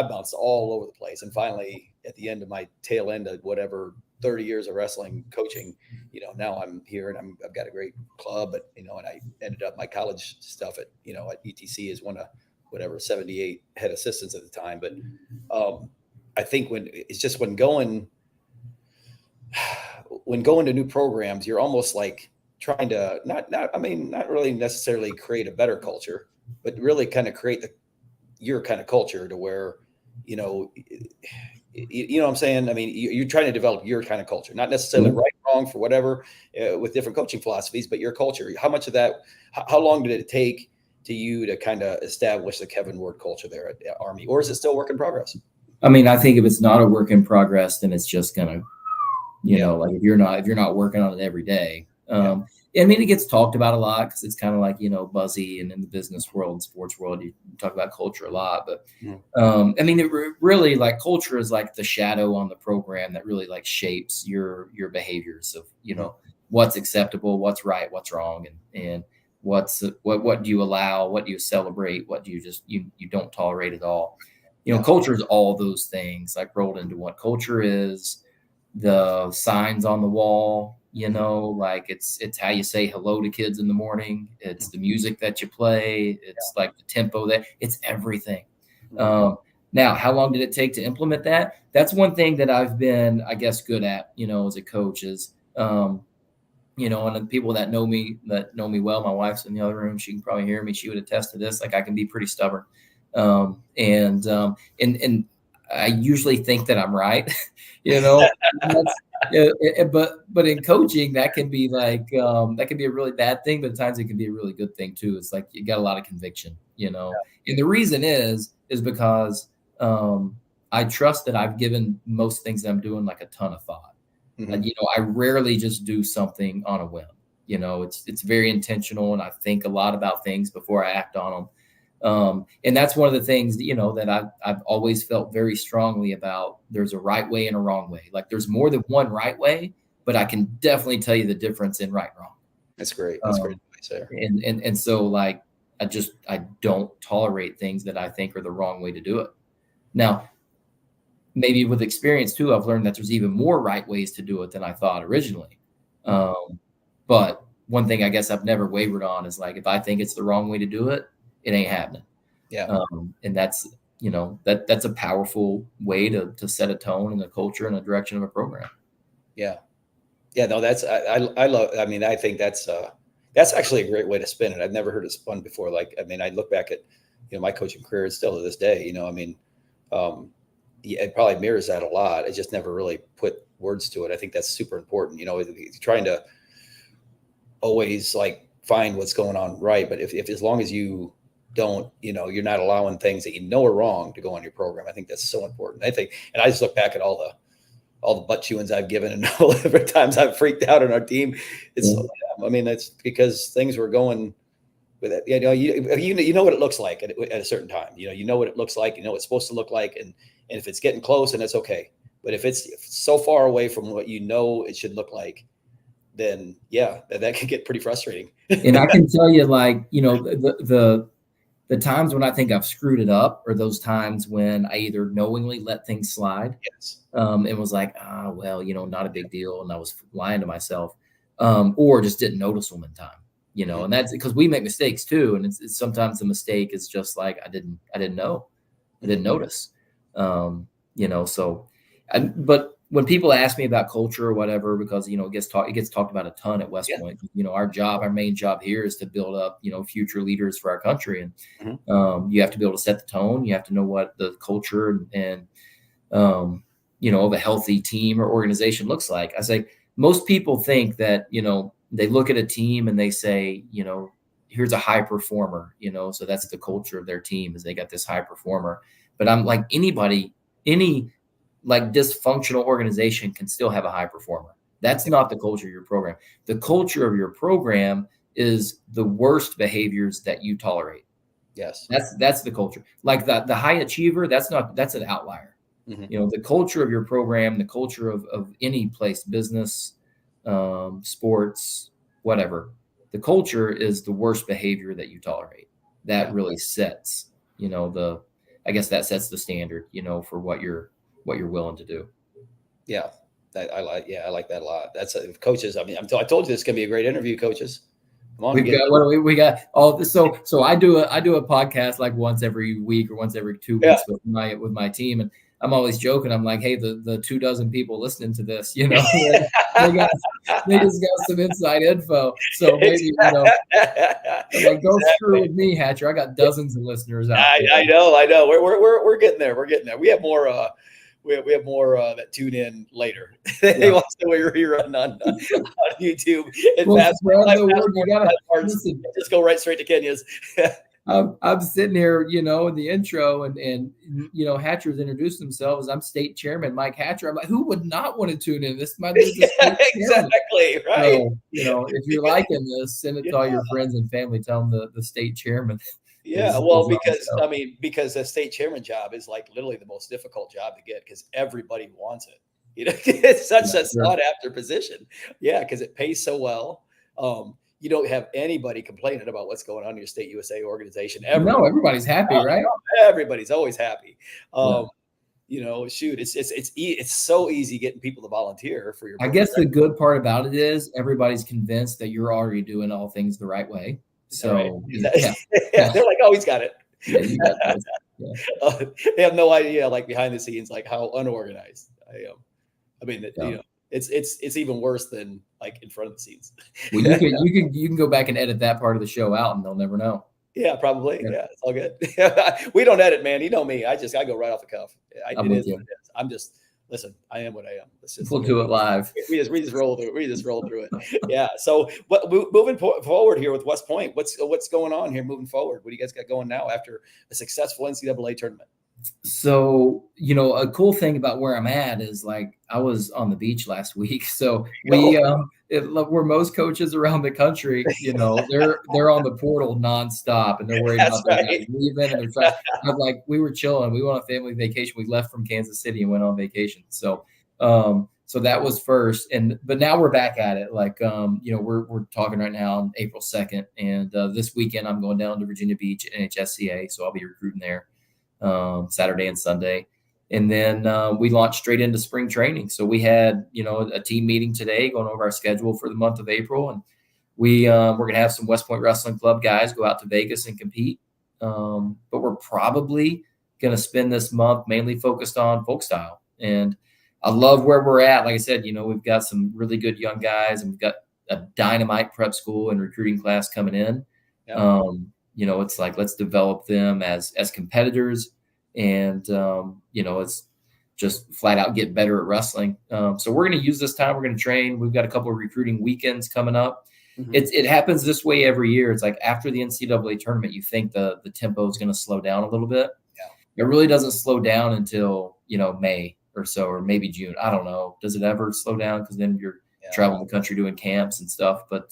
bounced all over the place. And finally, at the end of my tail end of whatever 30 years of wrestling coaching, now I'm here and I've got a great club, but, and I ended up my college stuff at ETC as one of whatever 78 head assistants at the time. But I think when going to new programs, you're almost like trying to not really necessarily create a better culture, but really kind of create your kind of culture to where, you know what I'm saying? You're trying to develop your kind of culture, not necessarily right, wrong for whatever, with different coaching philosophies, but your culture. How much of that, how long did it take to you to kind of establish the Kevin Ward culture there at Army, or is it still a work in progress? I think if it's not a work in progress, then it's just gonna, like if you're not working on it every day. It gets talked about a lot because it's kind of like, buzzy, and in the business world and sports world, you talk about culture a lot, but it really, like, culture is like the shadow on the program that really like shapes your behaviors of, what's acceptable, what's right, what's wrong, and what do you allow, what do you celebrate, what do you just, you don't tolerate at all. Culture is all those things like rolled into what culture is. The signs on the wall, like it's how you say hello to kids in the morning. It's the music that you play. It's like the tempo, that it's everything. Now, how long did it take to implement that? That's one thing that I've been, I guess, good at, as a coach is, and the people that know me well, my wife's in the other room. She can probably hear me. She would attest to this. Like, I can be pretty stubborn. And I usually think that I'm right, but in coaching, that can be like, that can be a really bad thing, but at times it can be a really good thing too. It's like, you got a lot of conviction, and the reason is because, I trust that I've given most things that I'm doing like a ton of thought. I rarely just do something on a whim. It's very intentional, and I think a lot about things before I act on them. And that's one of the things that I've always felt very strongly about. There's a right way and a wrong way. Like, there's more than one right way, but I can definitely tell you the difference in right and wrong. That's great. That's great. And so, like, I don't tolerate things that I think are the wrong way to do it. Now, maybe with experience too, I've learned that there's even more right ways to do it than I thought originally. But one thing I guess I've never wavered on is, like, if I think it's the wrong way to do it, it ain't happening. And that's, that's a powerful way to set a tone and a culture and a direction of a program. No, that's, I love, I think that's actually a great way to spin it. I've never heard it spun before. Like, I look back at, my coaching career, and still to this day, it probably mirrors that a lot. I just never really put words to it. I think that's super important. Trying to always, like, find what's going on right. But if as long as you don't, you're not allowing things that are wrong to go on your program, I think that's so important. I think, and I just look back at all the butt chewings I've given, and all the different times I've freaked out on our team. That's because things were going with it. You know what it looks like at a certain time. You know what it looks like. You know what it's supposed to look like, and if it's getting close, and it's okay. But if it's so far away from what it should look like, then that can get pretty frustrating. And I can tell you, like, the times when I think I've screwed it up are those times when I either knowingly let things slide, and was like, not a big deal, and I was lying to myself, or just didn't notice them in time, and that's because we make mistakes too, and it's sometimes the mistake is just like, I didn't know, I didn't notice, but when people ask me about culture or whatever, because, it gets talked about a ton at West Point. Our main job here is to build up, future leaders for our country. And you have to be able to set the tone. You have to know what the culture and of a healthy team or organization looks like. I say, most people think that, they look at a team and they say, here's a high performer, so that's the culture of their team, is they got this high performer. But I'm like, anybody any like dysfunctional organization can still have a high performer. That's not the culture of your program. The culture of your program is the worst behaviors that you tolerate. Yes. That's the culture. Like the high achiever, that's an outlier. Mm-hmm. You know, the culture of your program, the culture of any place, business, sports, whatever. The culture is the worst behavior that you tolerate. That really sets, you know, I guess that sets the standard, you know, for what you're willing to do. Yeah. I like that a lot. That's coaches. I mean, I told you this is going to be a great interview, coaches. Come on, we got all this. So I do a podcast like once every week or once every 2 weeks with my team, and I'm always joking. I'm like, hey, the 24 people listening to this, you know, they just got some inside info. So maybe you know, like go screw with me, Hatcher. I got dozens of listeners out there. I know. We're getting there. We're getting there. We have more. We have more that tune in later. They watch the rerun on YouTube. And just go right straight to Kenya's. I'm sitting here, you know, in the intro, and you know, Hatcher's introduced themselves. I'm state chairman Mike Hatcher. I'm like, who would not want to tune in? This is my business. Exactly right. So, you know, if you're liking this, send it to all your friends and family. Tell them the state chairman. Yeah, well, because the state chairman job is like literally the most difficult job to get because everybody wants it. You know, it's such a sought after position. Yeah, because it pays so well. You don't have anybody complaining about what's going on in your state USA organization. No, everybody's happy, right? Everybody's always happy. You know, shoot, it's so easy getting people to volunteer for your. I guess the good part about it is everybody's convinced that you're already doing all things the right way. So they're like, oh, he's got it. Yeah, you got this. They have no idea, like behind the scenes, like how unorganized I am. I mean, you know, it's even worse than like in front of the scenes. Well, you can go back and edit that part of the show out, and they'll never know. Yeah, probably. Yeah, it's all good. We don't edit, man. You know me. I go right off the cuff. I'm just. Listen, I am what I am. We'll do it live. We just roll through it. We just roll through it. Yeah. So, moving forward here with West Point, what's going on here moving forward? What do you guys got going now after a successful NCAA tournament? So, you know, a cool thing about where I'm at is like I was on the beach last week. So where most coaches around the country, you know, they're on the portal nonstop and they're worried about their guys leaving, and they're trying. I'm like, we were chilling. We went on a family vacation. We left from Kansas City and went on vacation. So so that was first, but now we're back at it. Like you know, we're talking right now on April 2nd, and this weekend I'm going down to Virginia Beach NHSCA, so I'll be recruiting there. Saturday and Sunday. And then we launched straight into spring training. So we had, you know, a team meeting today going over our schedule for the month of April. And we're going to have some West Point Wrestling Club guys go out to Vegas and compete. But we're probably going to spend this month mainly focused on folk style. And I love where we're at. Like I said, you know, we've got some really good young guys, and we've got a dynamite prep school and recruiting class coming in. Yeah. You know, it's like, let's develop them as competitors, and, you know, it's just flat out get better at wrestling. So we're going to use this time. We're going to train. We've got a couple of recruiting weekends coming up. Mm-hmm. It happens this way every year. It's like after the NCAA tournament, you think the tempo is going to slow down a little bit. Yeah. It really doesn't slow down until, you know, May or so, or maybe June. I don't know. Does it ever slow down? Because then you're traveling the country doing camps and stuff. But,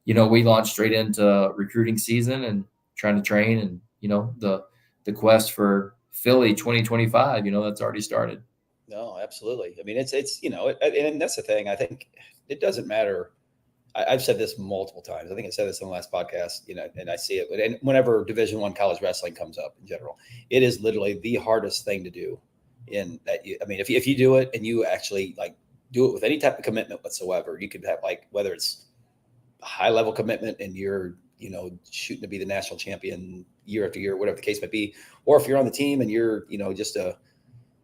you know, we launched straight into recruiting season and trying to train, and, you know, the quest for Philly 2025, you know, that's already started. No, absolutely. I mean, it's, you know, and that's the thing. I think it doesn't matter. I've said this multiple times. I think I said this in the last podcast, you know, and I see it. And whenever Division I college wrestling comes up in general, it is literally the hardest thing to do. In that, I mean, if you do it and you actually like do it with any type of commitment whatsoever, you could have like, whether it's high level commitment and you're, you know, shooting to be the national champion year after year, whatever the case might be, or if you're on the team and you're, you know, just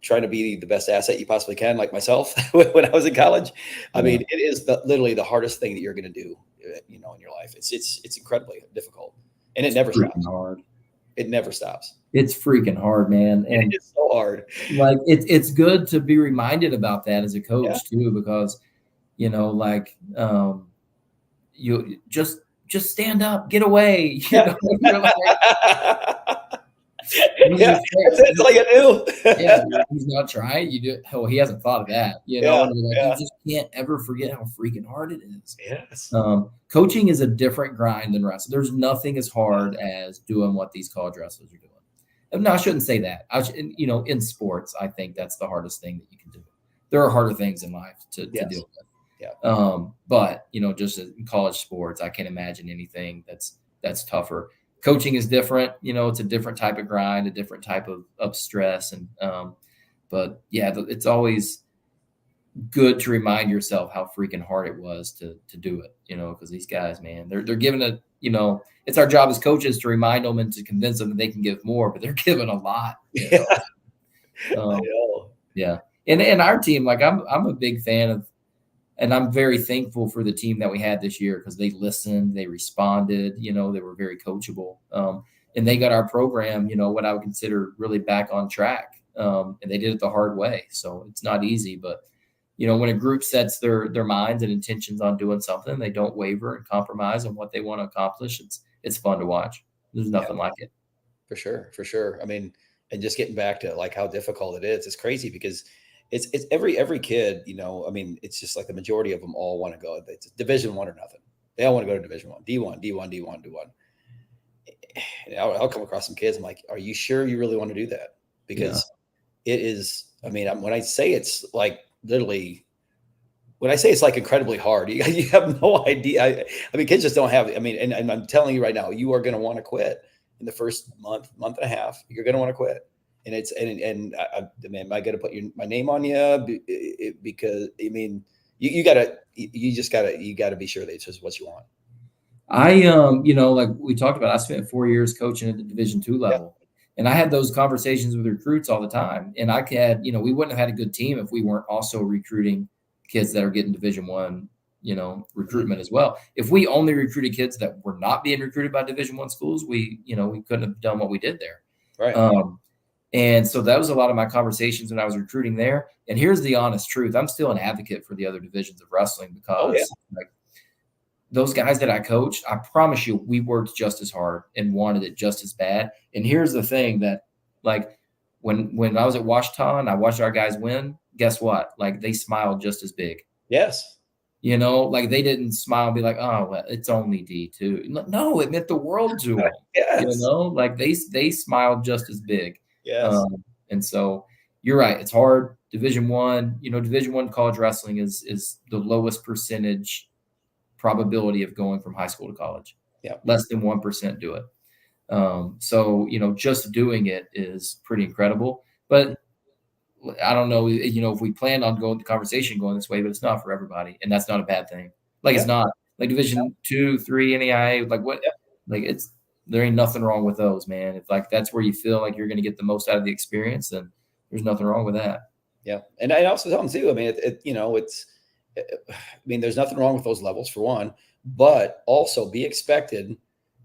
trying to be the best asset you possibly can, like myself when I was in college. I mean, it is literally the hardest thing that you're going to do, you know, in your life. It's incredibly difficult, and it never stops. Hard. It never stops. It's freaking hard, man. And it's so hard. Like it's good to be reminded about that as a coach too, because, you know, like you just stand up, get away. You know? Yeah, that's like I Yeah, do. he's not trying. You do. Oh, he hasn't thought of that. Yeah, And like you yeah. just can't ever forget how freaking hard it is. Yes. Coaching is a different grind than wrestling. There's nothing as hard as doing what these college wrestlers are doing. No, I shouldn't say that. In sports, I think that's the hardest thing that you can do. There are harder things in life to Yes. deal with. Yeah. But just in college sports, I can't imagine anything that's tougher. Coaching is different. It's a different type of grind, a different type of stress. But yeah, it's always good to remind yourself how freaking hard it was to do it, because these guys, man, they're giving it, it's our job as coaches to remind them and to convince them that they can give more, but they're giving a lot. Yeah. I know. Yeah. And our team, like I'm a big fan of, and I'm very thankful for the team that we had this year because they listened, they responded, they were very coachable. And they got our program, what I would consider really back on track. And they did it the hard way. So it's not easy, but when a group sets their minds and intentions on doing something, they don't waver and compromise on what they want to accomplish. It's fun to watch. There's nothing like it. For sure. I mean, and just getting back to like how difficult it is, it's crazy because it's every kid, I mean, it's just like the majority of them all want to go. It's Division I or nothing. They all want to go to Division I, D1. And I'll come across some kids. I'm like, are you sure you really want to do that? Because it is, I mean, when I say it's like literally, when I say it's like incredibly hard, you have no idea. I mean, kids just don't have, I mean, and I'm telling you right now, you are going to want to quit in the first month and a half. You're going to want to quit. And it's, and I man, I got to put my name on you because I mean, you gotta be sure that it's just what you want. Like we talked about, I spent 4 years coaching at the Division II level. And I had those conversations with recruits all the time. And I had, we wouldn't have had a good team if we weren't also recruiting kids that are getting Division I, recruitment as well. If we only recruited kids that were not being recruited by Division I schools, we couldn't have done what we did there. Right. And so that was a lot of my conversations when I was recruiting there. And here's the honest truth. I'm still an advocate for the other divisions of wrestling because like those guys that I coached, I promise you, we worked just as hard and wanted it just as bad. And here's the thing that like when I was at Washington, I watched our guys win. Guess what? Like they smiled just as big. Yes. Like they didn't smile and be like, oh, well, it's only D2. No, it meant the world to them. Yes. Like they smiled just as big. Yes. And so you're right. It's hard. Division I, Division I college wrestling is the lowest percentage probability of going from high school to college. Yeah. Less than 1% do it. So, just doing it is pretty incredible. But I don't know, if we planned on the conversation going this way, but it's not for everybody. And that's not a bad thing. Like it's not like Division II, III, NAIA, like what, like there ain't nothing wrong with those, man. If like, that's where you feel like you're going to get the most out of the experience, then there's nothing wrong with that. Yeah. And I also tell them too, I mean, there's nothing wrong with those levels for one, but also be expected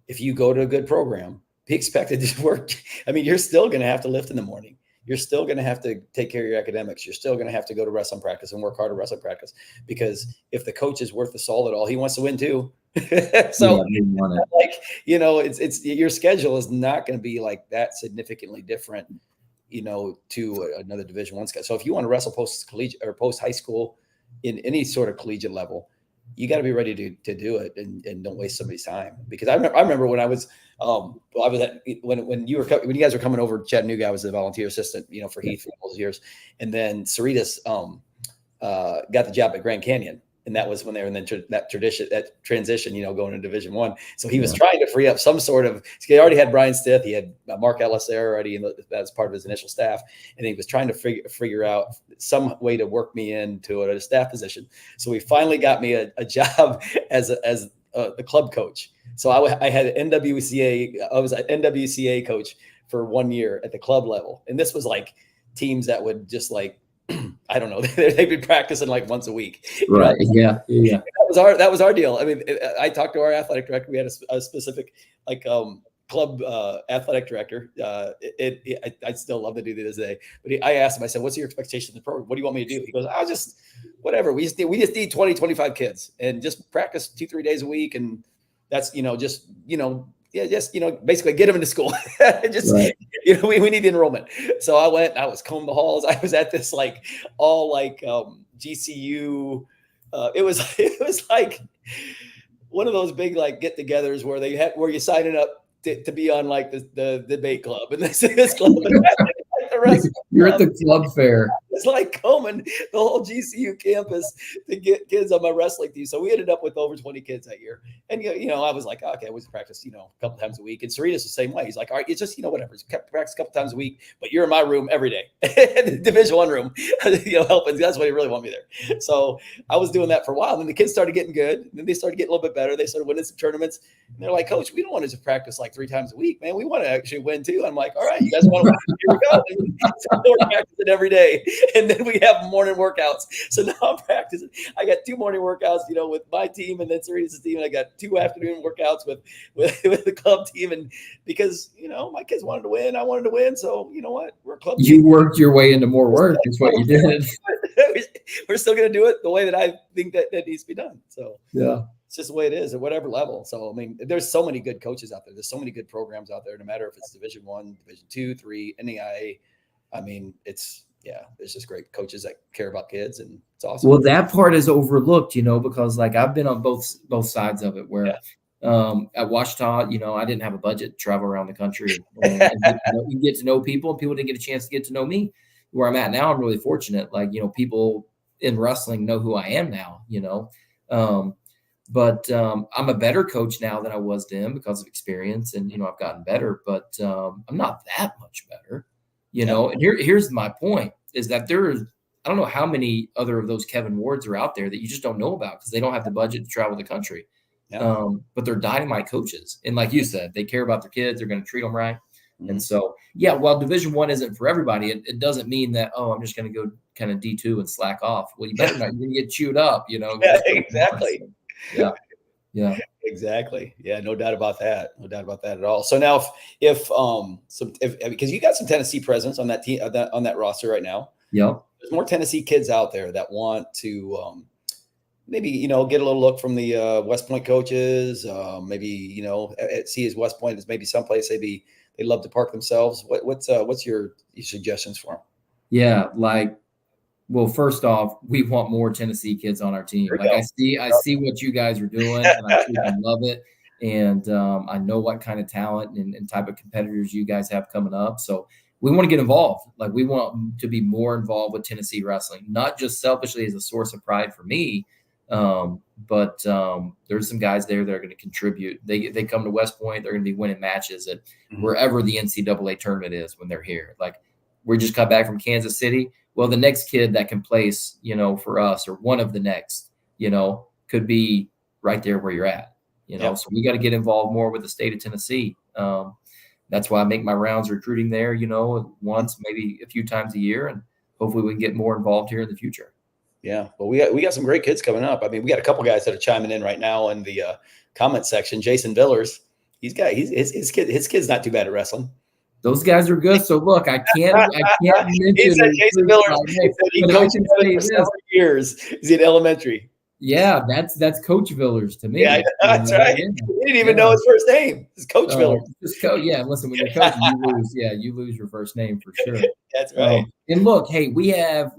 if you go to a good program, be expected to work. I mean, you're still going to have to lift in the morning. You're still going to have to take care of your academics. You're still going to have to go to wrestling practice and work hard at wrestling practice because if the coach is worth the salt at all, he wants to win too. So like, it's your schedule is not going to be like that significantly different, to another Division I schedule. So if you want to wrestle post collegiate or post high school in any sort of collegiate level, you got to be ready to do it and don't waste somebody's time. Because I remember when I was when you guys were coming over to Chattanooga, I was a volunteer assistant, for Heath for all those years. And then Cerritos got the job at Grand Canyon. And that was when they were in that transition, going into Division I. So he was trying to free up some sort of, he already had Brian Stith. He had Mark Ellis there already. And that's part of his initial staff. And he was trying to figure out some way to work me into a staff position. So he finally got me a job as the club coach. So I had NWCA. I was an NWCA coach for 1 year at the club level. And this was like teams that would just like, I don't know. They'd be practicing like once a week. Right. Yeah. That was our deal. I mean, I talked to our athletic director. We had a specific club athletic director. I'd still love to do this day. But I asked him, I said, what's your expectation of the program? What do you want me to do? He goes, I'll just whatever. We just need 20, 25 kids and just practice 2-3 days a week. And that's, basically get them into school. we need the enrollment. So I went, I was combing the halls. I was at this like all like GCU. It was like one of those big like get-togethers where they had where you sign it up to be on like the debate club and this club and like the rest of the You're at club. the club fair. It's like combing the whole GCU campus to get kids on my wrestling team. So we ended up with over 20 kids that year. And, I was like, okay, I was practice, a couple times a week. And Serena's the same way. He's like, all right, it's just, whatever. It's practice a couple times a week, but you're in my room every day. The Division I room, helping. That's why he really want me there. So I was doing that for a while. And then the kids started getting good. And then they started getting a little bit better. They started winning some tournaments. And they're like, Coach, we don't want to just practice like 3 times a week, man. We want to actually win too. I'm like, all right, you guys want to win? Here we go. So we're practicing every day. And then we have morning workouts. So now I'm practicing. I got 2 morning workouts, with my team and then Serena's team. And I got 2 afternoon workouts with the club team. And because, my kids wanted to win, I wanted to win. So you know what? We're a club team. You worked your way into more work. That's what you did. We're still going to do it the way that I think that needs to be done. So yeah. It's just the way it is at whatever level. So, I mean, there's so many good coaches out there. There's so many good programs out there, no matter if it's Division I, Division II, 3, NAIA. I mean, it's just great coaches that care about kids, and it's awesome. Well, that part is overlooked, because like I've been on both sides of it where at Washita, I didn't have a budget to travel around the country and you get to know people, and people didn't get a chance to get to know me. Where I'm at now, I'm really fortunate. Like, people in wrestling know who I am now, But I'm a better coach now than I was then because of experience, and I've gotten better. But I'm not that much better, And here's my point: is that I don't know how many other of those Kevin Wards are out there that you just don't know about because they don't have the budget to travel the country. Yeah. But they're dynamite coaches, and like you said, they care about their kids. They're going to treat them right. Mm-hmm. And so, while Division I isn't for everybody, it doesn't mean that I'm just going to go kind of D2 and slack off. Well, you better not. You're going to get chewed up. Yeah, exactly. Yeah, exactly. Yeah, no doubt about that. No doubt about that at all. So now, if because you got some Tennessee presence on that team on that roster right now. Yeah, there's more Tennessee kids out there that want to maybe get a little look from the West Point coaches. Maybe see as West Point is maybe someplace they love to park themselves. What's your suggestions for them? Yeah, well, first off, we want more Tennessee kids on our team. I see what you guys are doing, and I love it. And I know what kind of talent and type of competitors you guys have coming up. So we want to get involved. We want to be more involved with Tennessee wrestling, not just selfishly as a source of pride for me, but there's some guys there that are going to contribute. They come to West Point, they're going to be winning matches at wherever the NCAA tournament is when they're here. We just got back from Kansas City. Well, the next kid that can place, for us, or one of the next, could be right there where you're at, Yep. So we got to get involved more with the state of Tennessee. That's why I make my rounds recruiting there, once, maybe a few times a year, and hopefully we can get more involved here in the future. Yeah, well, we got some great kids coming up. I mean, we got a couple guys that are chiming in right now in the comment section. Jason Villers, his kid's not too bad at wrestling. Those guys are good. So look, I can't mention. He said Jason Villers. He coached for several years. He's in elementary. Yeah, that's Coach Villers to me. Yeah, that's right. He didn't even know his first name. It's Coach Villers. Listen, when you're coaching, you lose. Yeah, you lose your first name for sure. That's right. And look, hey, we have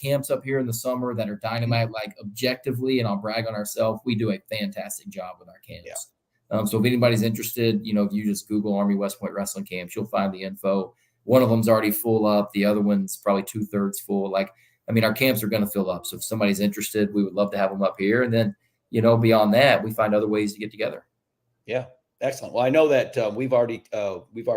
camps up here in the summer that are dynamite. Objectively, and I'll brag on ourselves, we do a fantastic job with our camps. Yeah. So if anybody's interested, if you just Google Army West Point Wrestling Camps, you'll find the info. One of them's already full up. The other one's probably 2/3 full. Our camps are going to fill up. So if somebody's interested, we would love to have them up here. And then, beyond that, we find other ways to get together. Yeah, excellent. Well, I know that we've already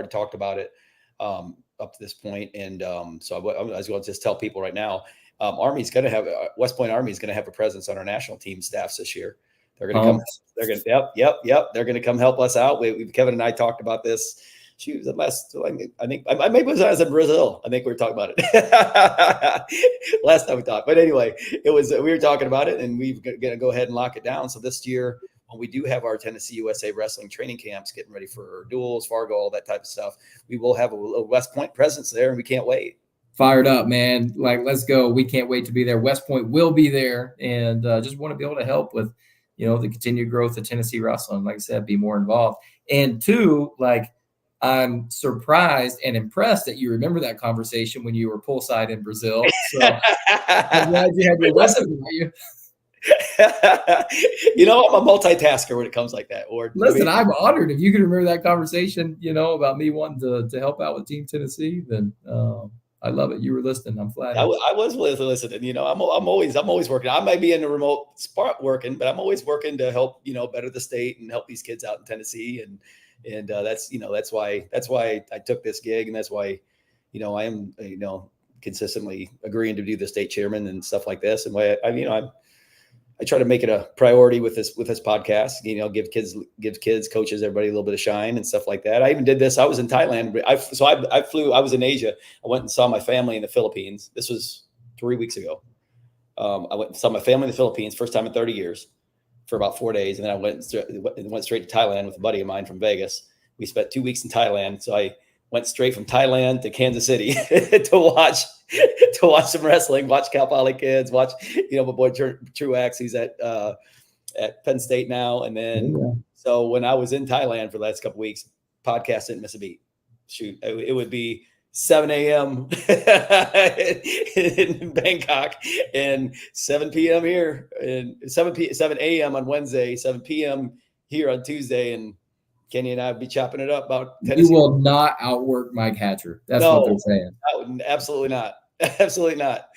talked about it up to this point, and so I was going to just tell people right now, Army's going to have West Point Army is going to have a presence on our national team staffs this year. They're going to come. They're going to yep. They're going to come help us out. Kevin and I talked about this. She was the last. I think maybe it was in Brazil. I think we were talking about it last time we talked. But anyway, we were talking about it, and we're going to go ahead and lock it down. So this year, when we do have our Tennessee USA wrestling training camps, getting ready for duels, Fargo, all that type of stuff, we will have a West Point presence there, and we can't wait. Fired up, man! Let's go. We can't wait to be there. West Point will be there, and just want to be able to help with. The continued growth of Tennessee wrestling, like I said, be more involved. And 2, I'm surprised and impressed that you remember that conversation when you were poolside in Brazil. So I'm glad you had your wrestling about you. I'm a multitasker when it comes like that. Or Listen, I'm honored if you can remember that conversation, about me wanting to help out with Team Tennessee. Then I love it. You were listening. I'm flattered. I was listening. I'm always working. I might be in the remote spot working, but I'm always working to help better the state and help these kids out in Tennessee. And that's why I took this gig, and that's why I am consistently agreeing to do the state chairman and stuff like this. And why I try to make it a priority with this podcast, give kids, coaches, everybody a little bit of shine and stuff like that. I even did this. I was in Thailand. I was in Asia. I went and saw my family in the Philippines. This was 3 weeks ago. I went and saw my family in the Philippines, first time in 30 years, for about 4 days. And then I went straight to Thailand with a buddy of mine from Vegas. We spent 2 weeks in Thailand. So I went straight from Thailand to Kansas City to watch some wrestling, watch Cal Poly kids, watch my boy Truax, he's at Penn State now. And then so when I was in Thailand for the last couple of weeks, podcast didn't miss a beat. Shoot, it would be 7 a.m. in Bangkok and 7 p.m. here, and 7 a.m. on Wednesday, 7 p.m. here on Tuesday, and Kenny and I would be chopping it up about Tennessee. You will not outwork Mike Hatcher. That's what they're saying. Absolutely not. Absolutely not.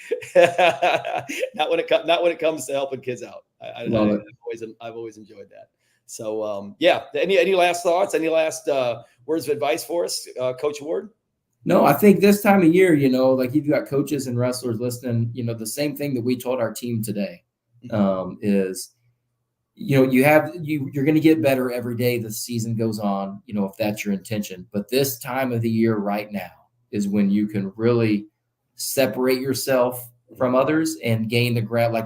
Not when it comes to helping kids out. I've always enjoyed that. So Any last thoughts? Any last words of advice for us, Coach Ward? No, I think this time of year, like you've got coaches and wrestlers listening, the same thing that we told our team today is. You're going to get better every day the season goes on, if that's your intention. But this time of the year right now is when you can really separate yourself from others and gain the ground.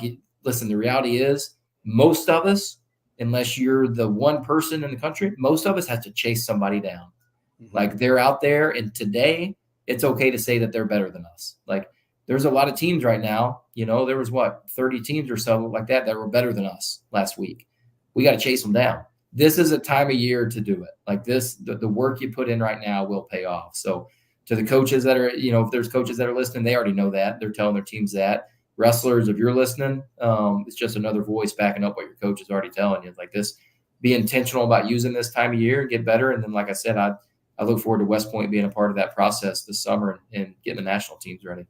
Listen, the reality is most of us, unless you're the one person in the country, most of us have to chase somebody down. Mm-hmm. Like they're out there, and today it's okay to say that they're better than us. Like there's a lot of teams right now, there was 30 teams or so like that were better than us last week. We got to chase them down. This is a time of year to do it. Like this, the work you put in right now will pay off. So to the coaches that are, if there's coaches that are listening, they already know that. They're telling their teams that. Wrestlers, if you're listening, it's just another voice backing up what your coach is already telling you. Like this, be intentional about using this time of year and get better. And then, like I said, I look forward to West Point being a part of that process this summer and getting the national teams ready.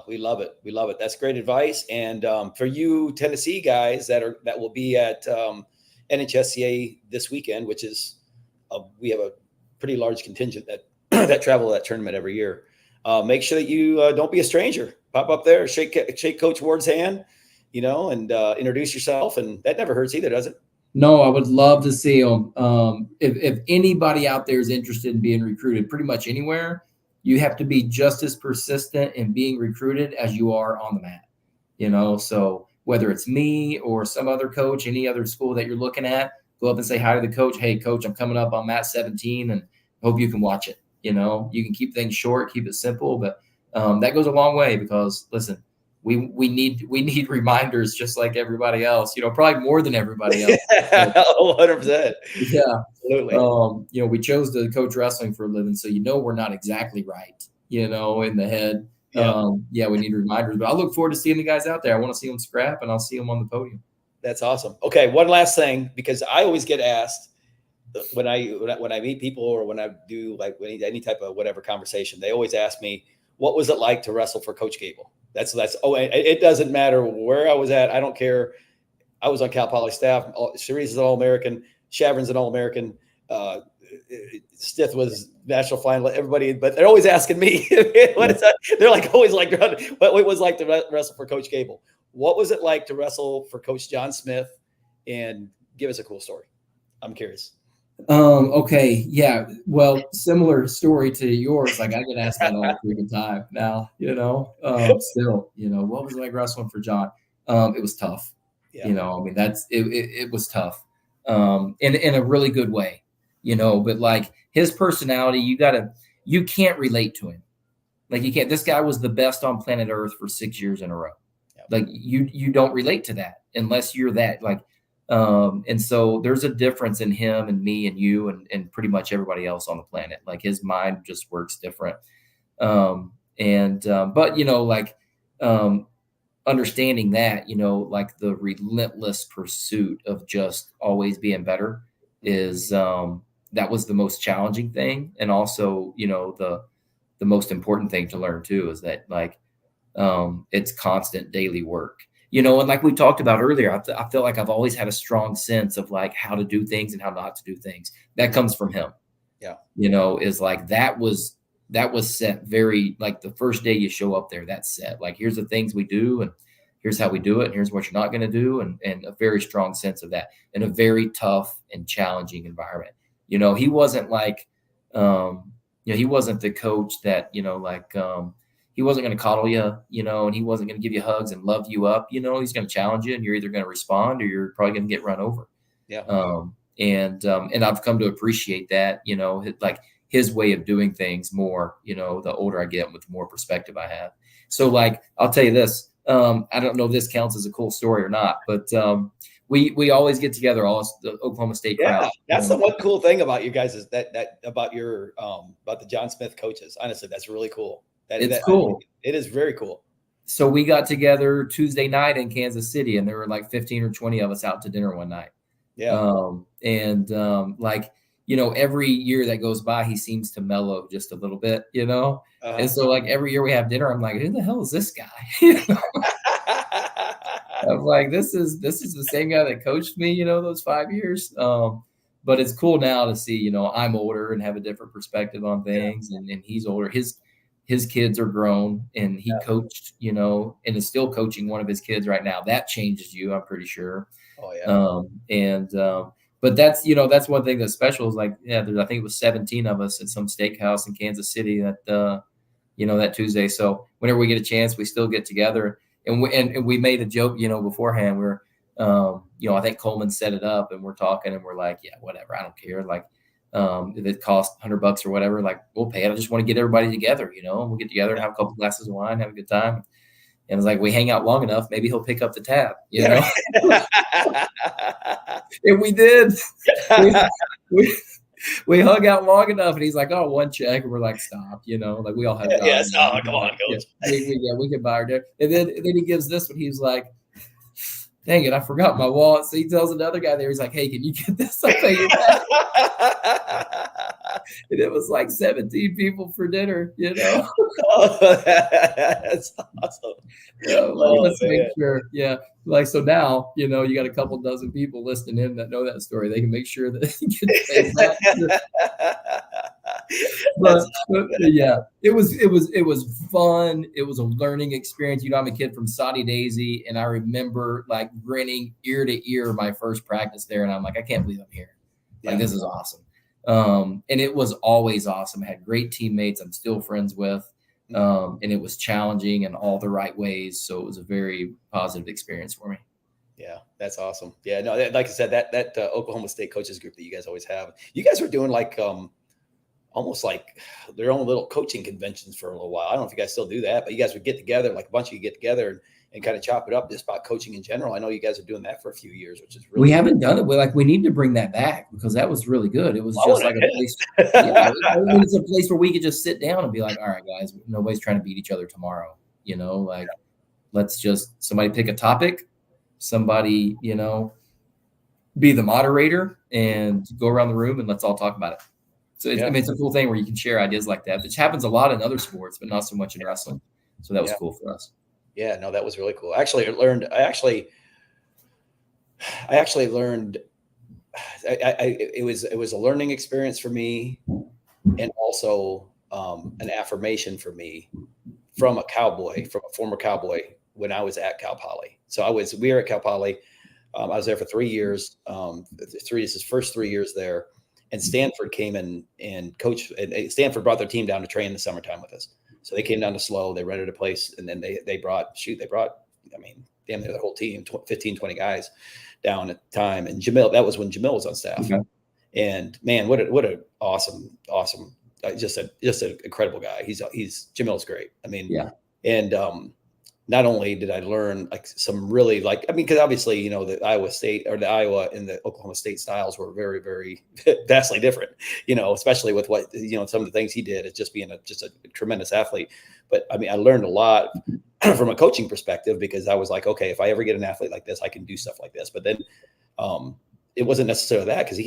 We love it. We love it. That's great advice. And for you Tennessee guys that will be at NHSCA this weekend, which is we have a pretty large contingent that travel to that tournament every year. Make sure that you don't be a stranger. Pop up there, shake Coach Ward's hand, and introduce yourself. And that never hurts either, does it? No, I would love to see them. If anybody out there is interested in being recruited pretty much anywhere, you have to be just as persistent in being recruited as you are on the mat, so whether it's me or some other coach, any other school that you're looking at, go up and say hi to the coach. Hey coach, I'm coming up on mat 17 and hope you can watch it. You can keep things short, keep it simple, but that goes a long way because listen, we need reminders just like everybody else, probably more than everybody else. 100%. Yeah, absolutely. We chose to coach wrestling for a living, so we're not exactly right, in the head. Yeah. We need reminders, but I look forward to seeing the guys out there. I want to see them scrap, and I'll see them on the podium. That's awesome. Okay, one last thing, because I always get asked when I meet people or when I do any type of whatever conversation, they always ask me, what was it like to wrestle for Coach Gable? It doesn't matter where I was at. I don't care. I was on Cal Poly staff. Cerise is an All-American. Shavron's an All-American. Stith was national final. Everybody, but they're always asking me, what is that? They're always like, what it was like to wrestle for Coach Gable. What was it like to wrestle for Coach John Smith? And give us a cool story. I'm curious. Okay. Yeah. Well, similar story to yours. Like I get asked that all the freaking time now, still, what was it like wrestling for John? It was tough. Yeah. It was tough. In a really good way, but like his personality, you can't relate to him. Like you can't, this guy was the best on planet Earth for 6 years in a row. Yep. Like you don't relate to that unless you're that, like, And so there's a difference in him and me and you and pretty much everybody else on the planet. Like his mind just works different. But understanding that, like the relentless pursuit of just always being better is, that was the most challenging thing. And also, the most important thing to learn too, is that it's constant daily work, and like we talked about earlier, I feel like I've always had a strong sense of like how to do things and how not to do things. That comes from him. Yeah. Is like, that was set very, like the first day you show up there, that's set. Like, here's the things we do and here's how we do it. And here's what you're not going to do. And a very strong sense of that in a very tough and challenging environment. He wasn't like, he wasn't the coach that, he wasn't going to coddle you, and he wasn't going to give you hugs and love you up. He's going to challenge you and you're either going to respond or you're probably going to get run over. Yeah. And I've come to appreciate that, like his way of doing things more, the older I get, with the more perspective I have. So like, I'll tell you this, I don't know if this counts as a cool story or not, but we always get together, all the Oklahoma State crowd. That's the one cool thing about you guys, is that about your about the John Smith coaches. Honestly, that's really cool. It's cool. It is very cool. So we got together Tuesday night in Kansas City, and there were like 15 or 20 of us out to dinner one night. Yeah. Every year that goes by, he seems to mellow just a little bit, Uh-huh. And so like every year we have dinner, I'm like, who the hell is this guy? I'm like, this is the same guy that coached me, those 5 years. But it's cool now to see, I'm older and have a different perspective on things, and he's older. His kids are grown, and he coached, and is still coaching one of his kids right now. That changes you, I'm pretty sure. Oh yeah. But that's one thing that's special, is like, I think it was 17 of us at some steakhouse in Kansas City that Tuesday. So whenever we get a chance, we still get together, and we made a joke, beforehand. We're, I think Coleman set it up, and we're talking, and we're like, yeah, whatever, I don't care. Like, if it costs $100 or whatever, like, we'll pay it. I just want to get everybody together, and we'll get together and have a couple glasses of wine, have a good time. And it's like, we hang out long enough, maybe he'll pick up the tab, And we did. We hung out long enough, and he's like, "Oh, one check," and we're like, "Stop!" Like, we all have. Yes. Oh, come on, coach. We can buy our dinner. And then he gives this one. He's like, "Dang it, I forgot my wallet." So he tells another guy there, he's like, "Hey, can you get this? I'll pay you back." And it was like 17 people for dinner, Oh, that's awesome. Let's make sure. Yeah. Like, so now, you got a couple dozen people listening in that know that story. They can make sure that they get paid back. But yeah, it was fun. It was a learning experience. I'm a kid from Saudi Daisy, and I remember like grinning ear to ear my first practice there. And I'm like, I can't believe I'm here. Like, this is awesome. And it was always awesome. I had great teammates I'm still friends with. And it was challenging in all the right ways. So it was a very positive experience for me. Yeah, that's awesome. Yeah, no, like I said, that Oklahoma State coaches group that you guys always have, you guys were doing like almost like their own little coaching conventions for a little while. I don't know if you guys still do that, but you guys would get together, like a bunch of you get together and kind of chop it up just about coaching in general. I know you guys are doing that for a few years, which is really we haven't done it. We need to bring that back, because that was really good. It was just like a place. It's a place where we could just sit down and be like, all right, guys, nobody's trying to beat each other tomorrow. Let's just, somebody pick a topic, somebody, be the moderator and go around the room and let's all talk about it. So it's a cool thing where you can share ideas like that, which happens a lot in other sports, but not so much in wrestling. So that was cool for us. Yeah, no, that was really cool. I actually learned. It was a learning experience for me, and also an affirmation for me from a former cowboy when I was at Cal Poly. So we were at Cal Poly. I was there for 3 years. His first 3 years there, and Stanford came in and coached. And Stanford brought their team down to train in the summertime with us. So they came down to Sloan, they rented a place, and then they brought, I mean, damn near the whole team, 15, 20 guys down at the time. And that was when Jamil was on staff. Okay. And man, what a awesome, just an incredible guy. Jamil's great. I mean, and not only did I learn like some really like, I mean, because obviously, the Iowa State or the Iowa and the Oklahoma State styles were very, very vastly different, especially with what, some of the things he did as just being just a tremendous athlete. But I mean, I learned a lot from a coaching perspective because I was like, okay, if I ever get an athlete like this, I can do stuff like this. But then it wasn't necessarily that because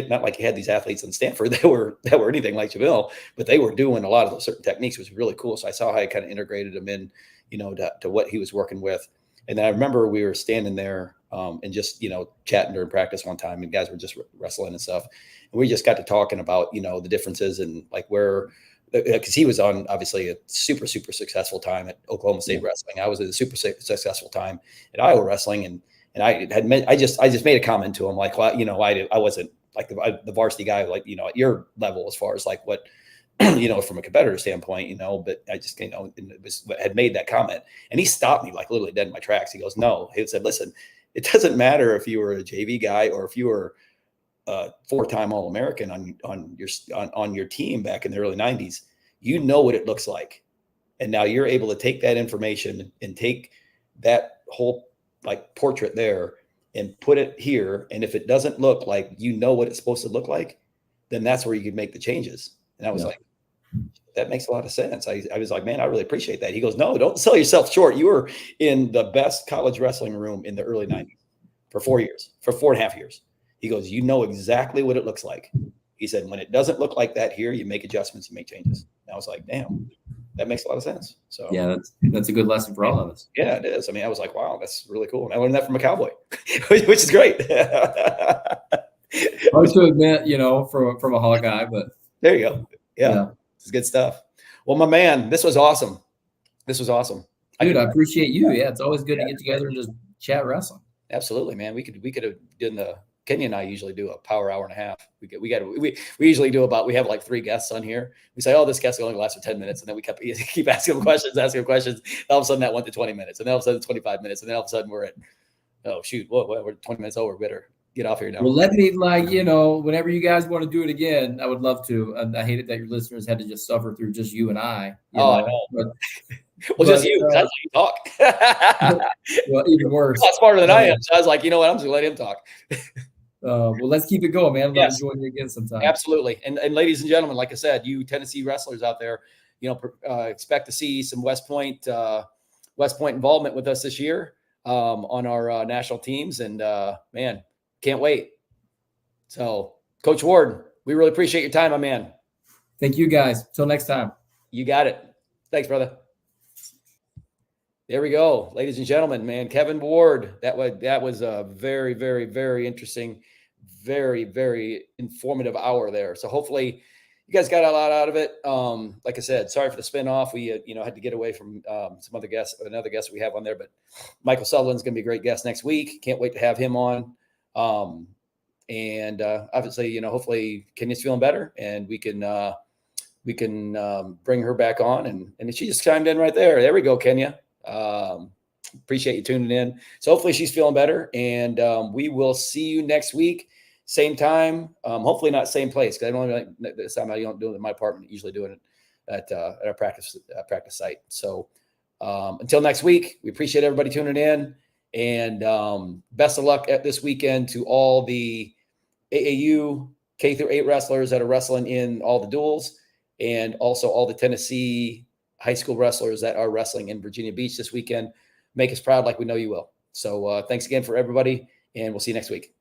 not like he had these athletes in Stanford that were anything like Jamil, but they were doing a lot of those certain techniques, which was really cool. So I saw how I kind of integrated them in, to what he was working with. And then I remember we were standing there and just, chatting during practice one time, and guys were just wrestling and stuff. And we just got to talking about, the differences and like where, because he was on obviously a super, super successful time at Oklahoma State wrestling. I was at a super successful time at Iowa wrestling. And I just made a comment to him like, well, I wasn't like the varsity guy, like, at your level as far as like what, from a competitor standpoint, but I just, had made that comment, and he stopped me like literally dead in my tracks. He goes, no, he said, listen, it doesn't matter if you were a JV guy or if you were a 4-time All-American on your team back in the early 90s, what it looks like. And now you're able to take that information and take that whole like portrait there and put it here. And if it doesn't look like, what it's supposed to look like, then that's where you can make the changes. And I was like, that makes a lot of sense. I was like, man, I really appreciate that. He goes, no, don't sell yourself short. You were in the best college wrestling room in the early 90s for 4.5 years. He goes, exactly what it looks like. He said, when it doesn't look like that here, you make adjustments and make changes. And I was like, damn, that makes a lot of sense. So yeah, that's a good lesson for all of us. Yeah, it is. I mean, I was like, wow, that's really cool. And I learned that from a cowboy, which is great. Hard to admit, from a Hawkeye, but there you go. Yeah. It's good stuff. Well, my man, this was awesome. Dude, I appreciate you. Yeah, it's always good to get together and just chat wrestling. Absolutely, man. We could have done Kenya and I usually do a power hour and a half. We usually do we have like 3 guests on here. We say, oh, this guest only lasts for 10 minutes. And then we keep asking them questions. All of a sudden that went to 20 minutes, and then all of a sudden 25 minutes. And then all of a sudden we're at, oh shoot, we're 20 minutes over. Better get off here now. Well, let me whenever you guys want to do it again, I would love to. I hate it that your listeners had to just suffer through just you and I. I know. Just you. That's how you talk. Well, even worse. You're a lot smarter than I am. So I was like, you know what? I'm just going to let him talk. Well, let's keep it going, man. Love to join you again sometime. Absolutely. And ladies and gentlemen, like I said, you Tennessee wrestlers out there, expect to see some West Point involvement with us this year on our national teams. And man, can't wait. So, Coach Ward, we really appreciate your time, my man. Thank you, guys. Till next time. You got it. Thanks, brother. There we go, ladies and gentlemen, man. Kevin Ward, that was a very, very, very interesting, very, very informative hour there. So hopefully you guys got a lot out of it. Like I said, sorry for the spinoff. We had to get away from another guest we have on there, but Michael Sutherland's going to be a great guest next week. Can't wait to have him on. And obviously, hopefully Kenya's feeling better, and we can bring her back on. And she just chimed in right there. There we go, Kenya. Appreciate you tuning in. So hopefully she's feeling better, and we will see you next week, same time. Hopefully not same place, because I don't this time I don't do it in my apartment. Usually doing it at our practice site. So until next week, we appreciate everybody tuning in, and best of luck at this weekend to all the AAU K-8 wrestlers that are wrestling in all the duels, and also all the Tennessee high school wrestlers that are wrestling in Virginia Beach this weekend. Make us proud like we know you will. So thanks again for everybody, and we'll see you next week.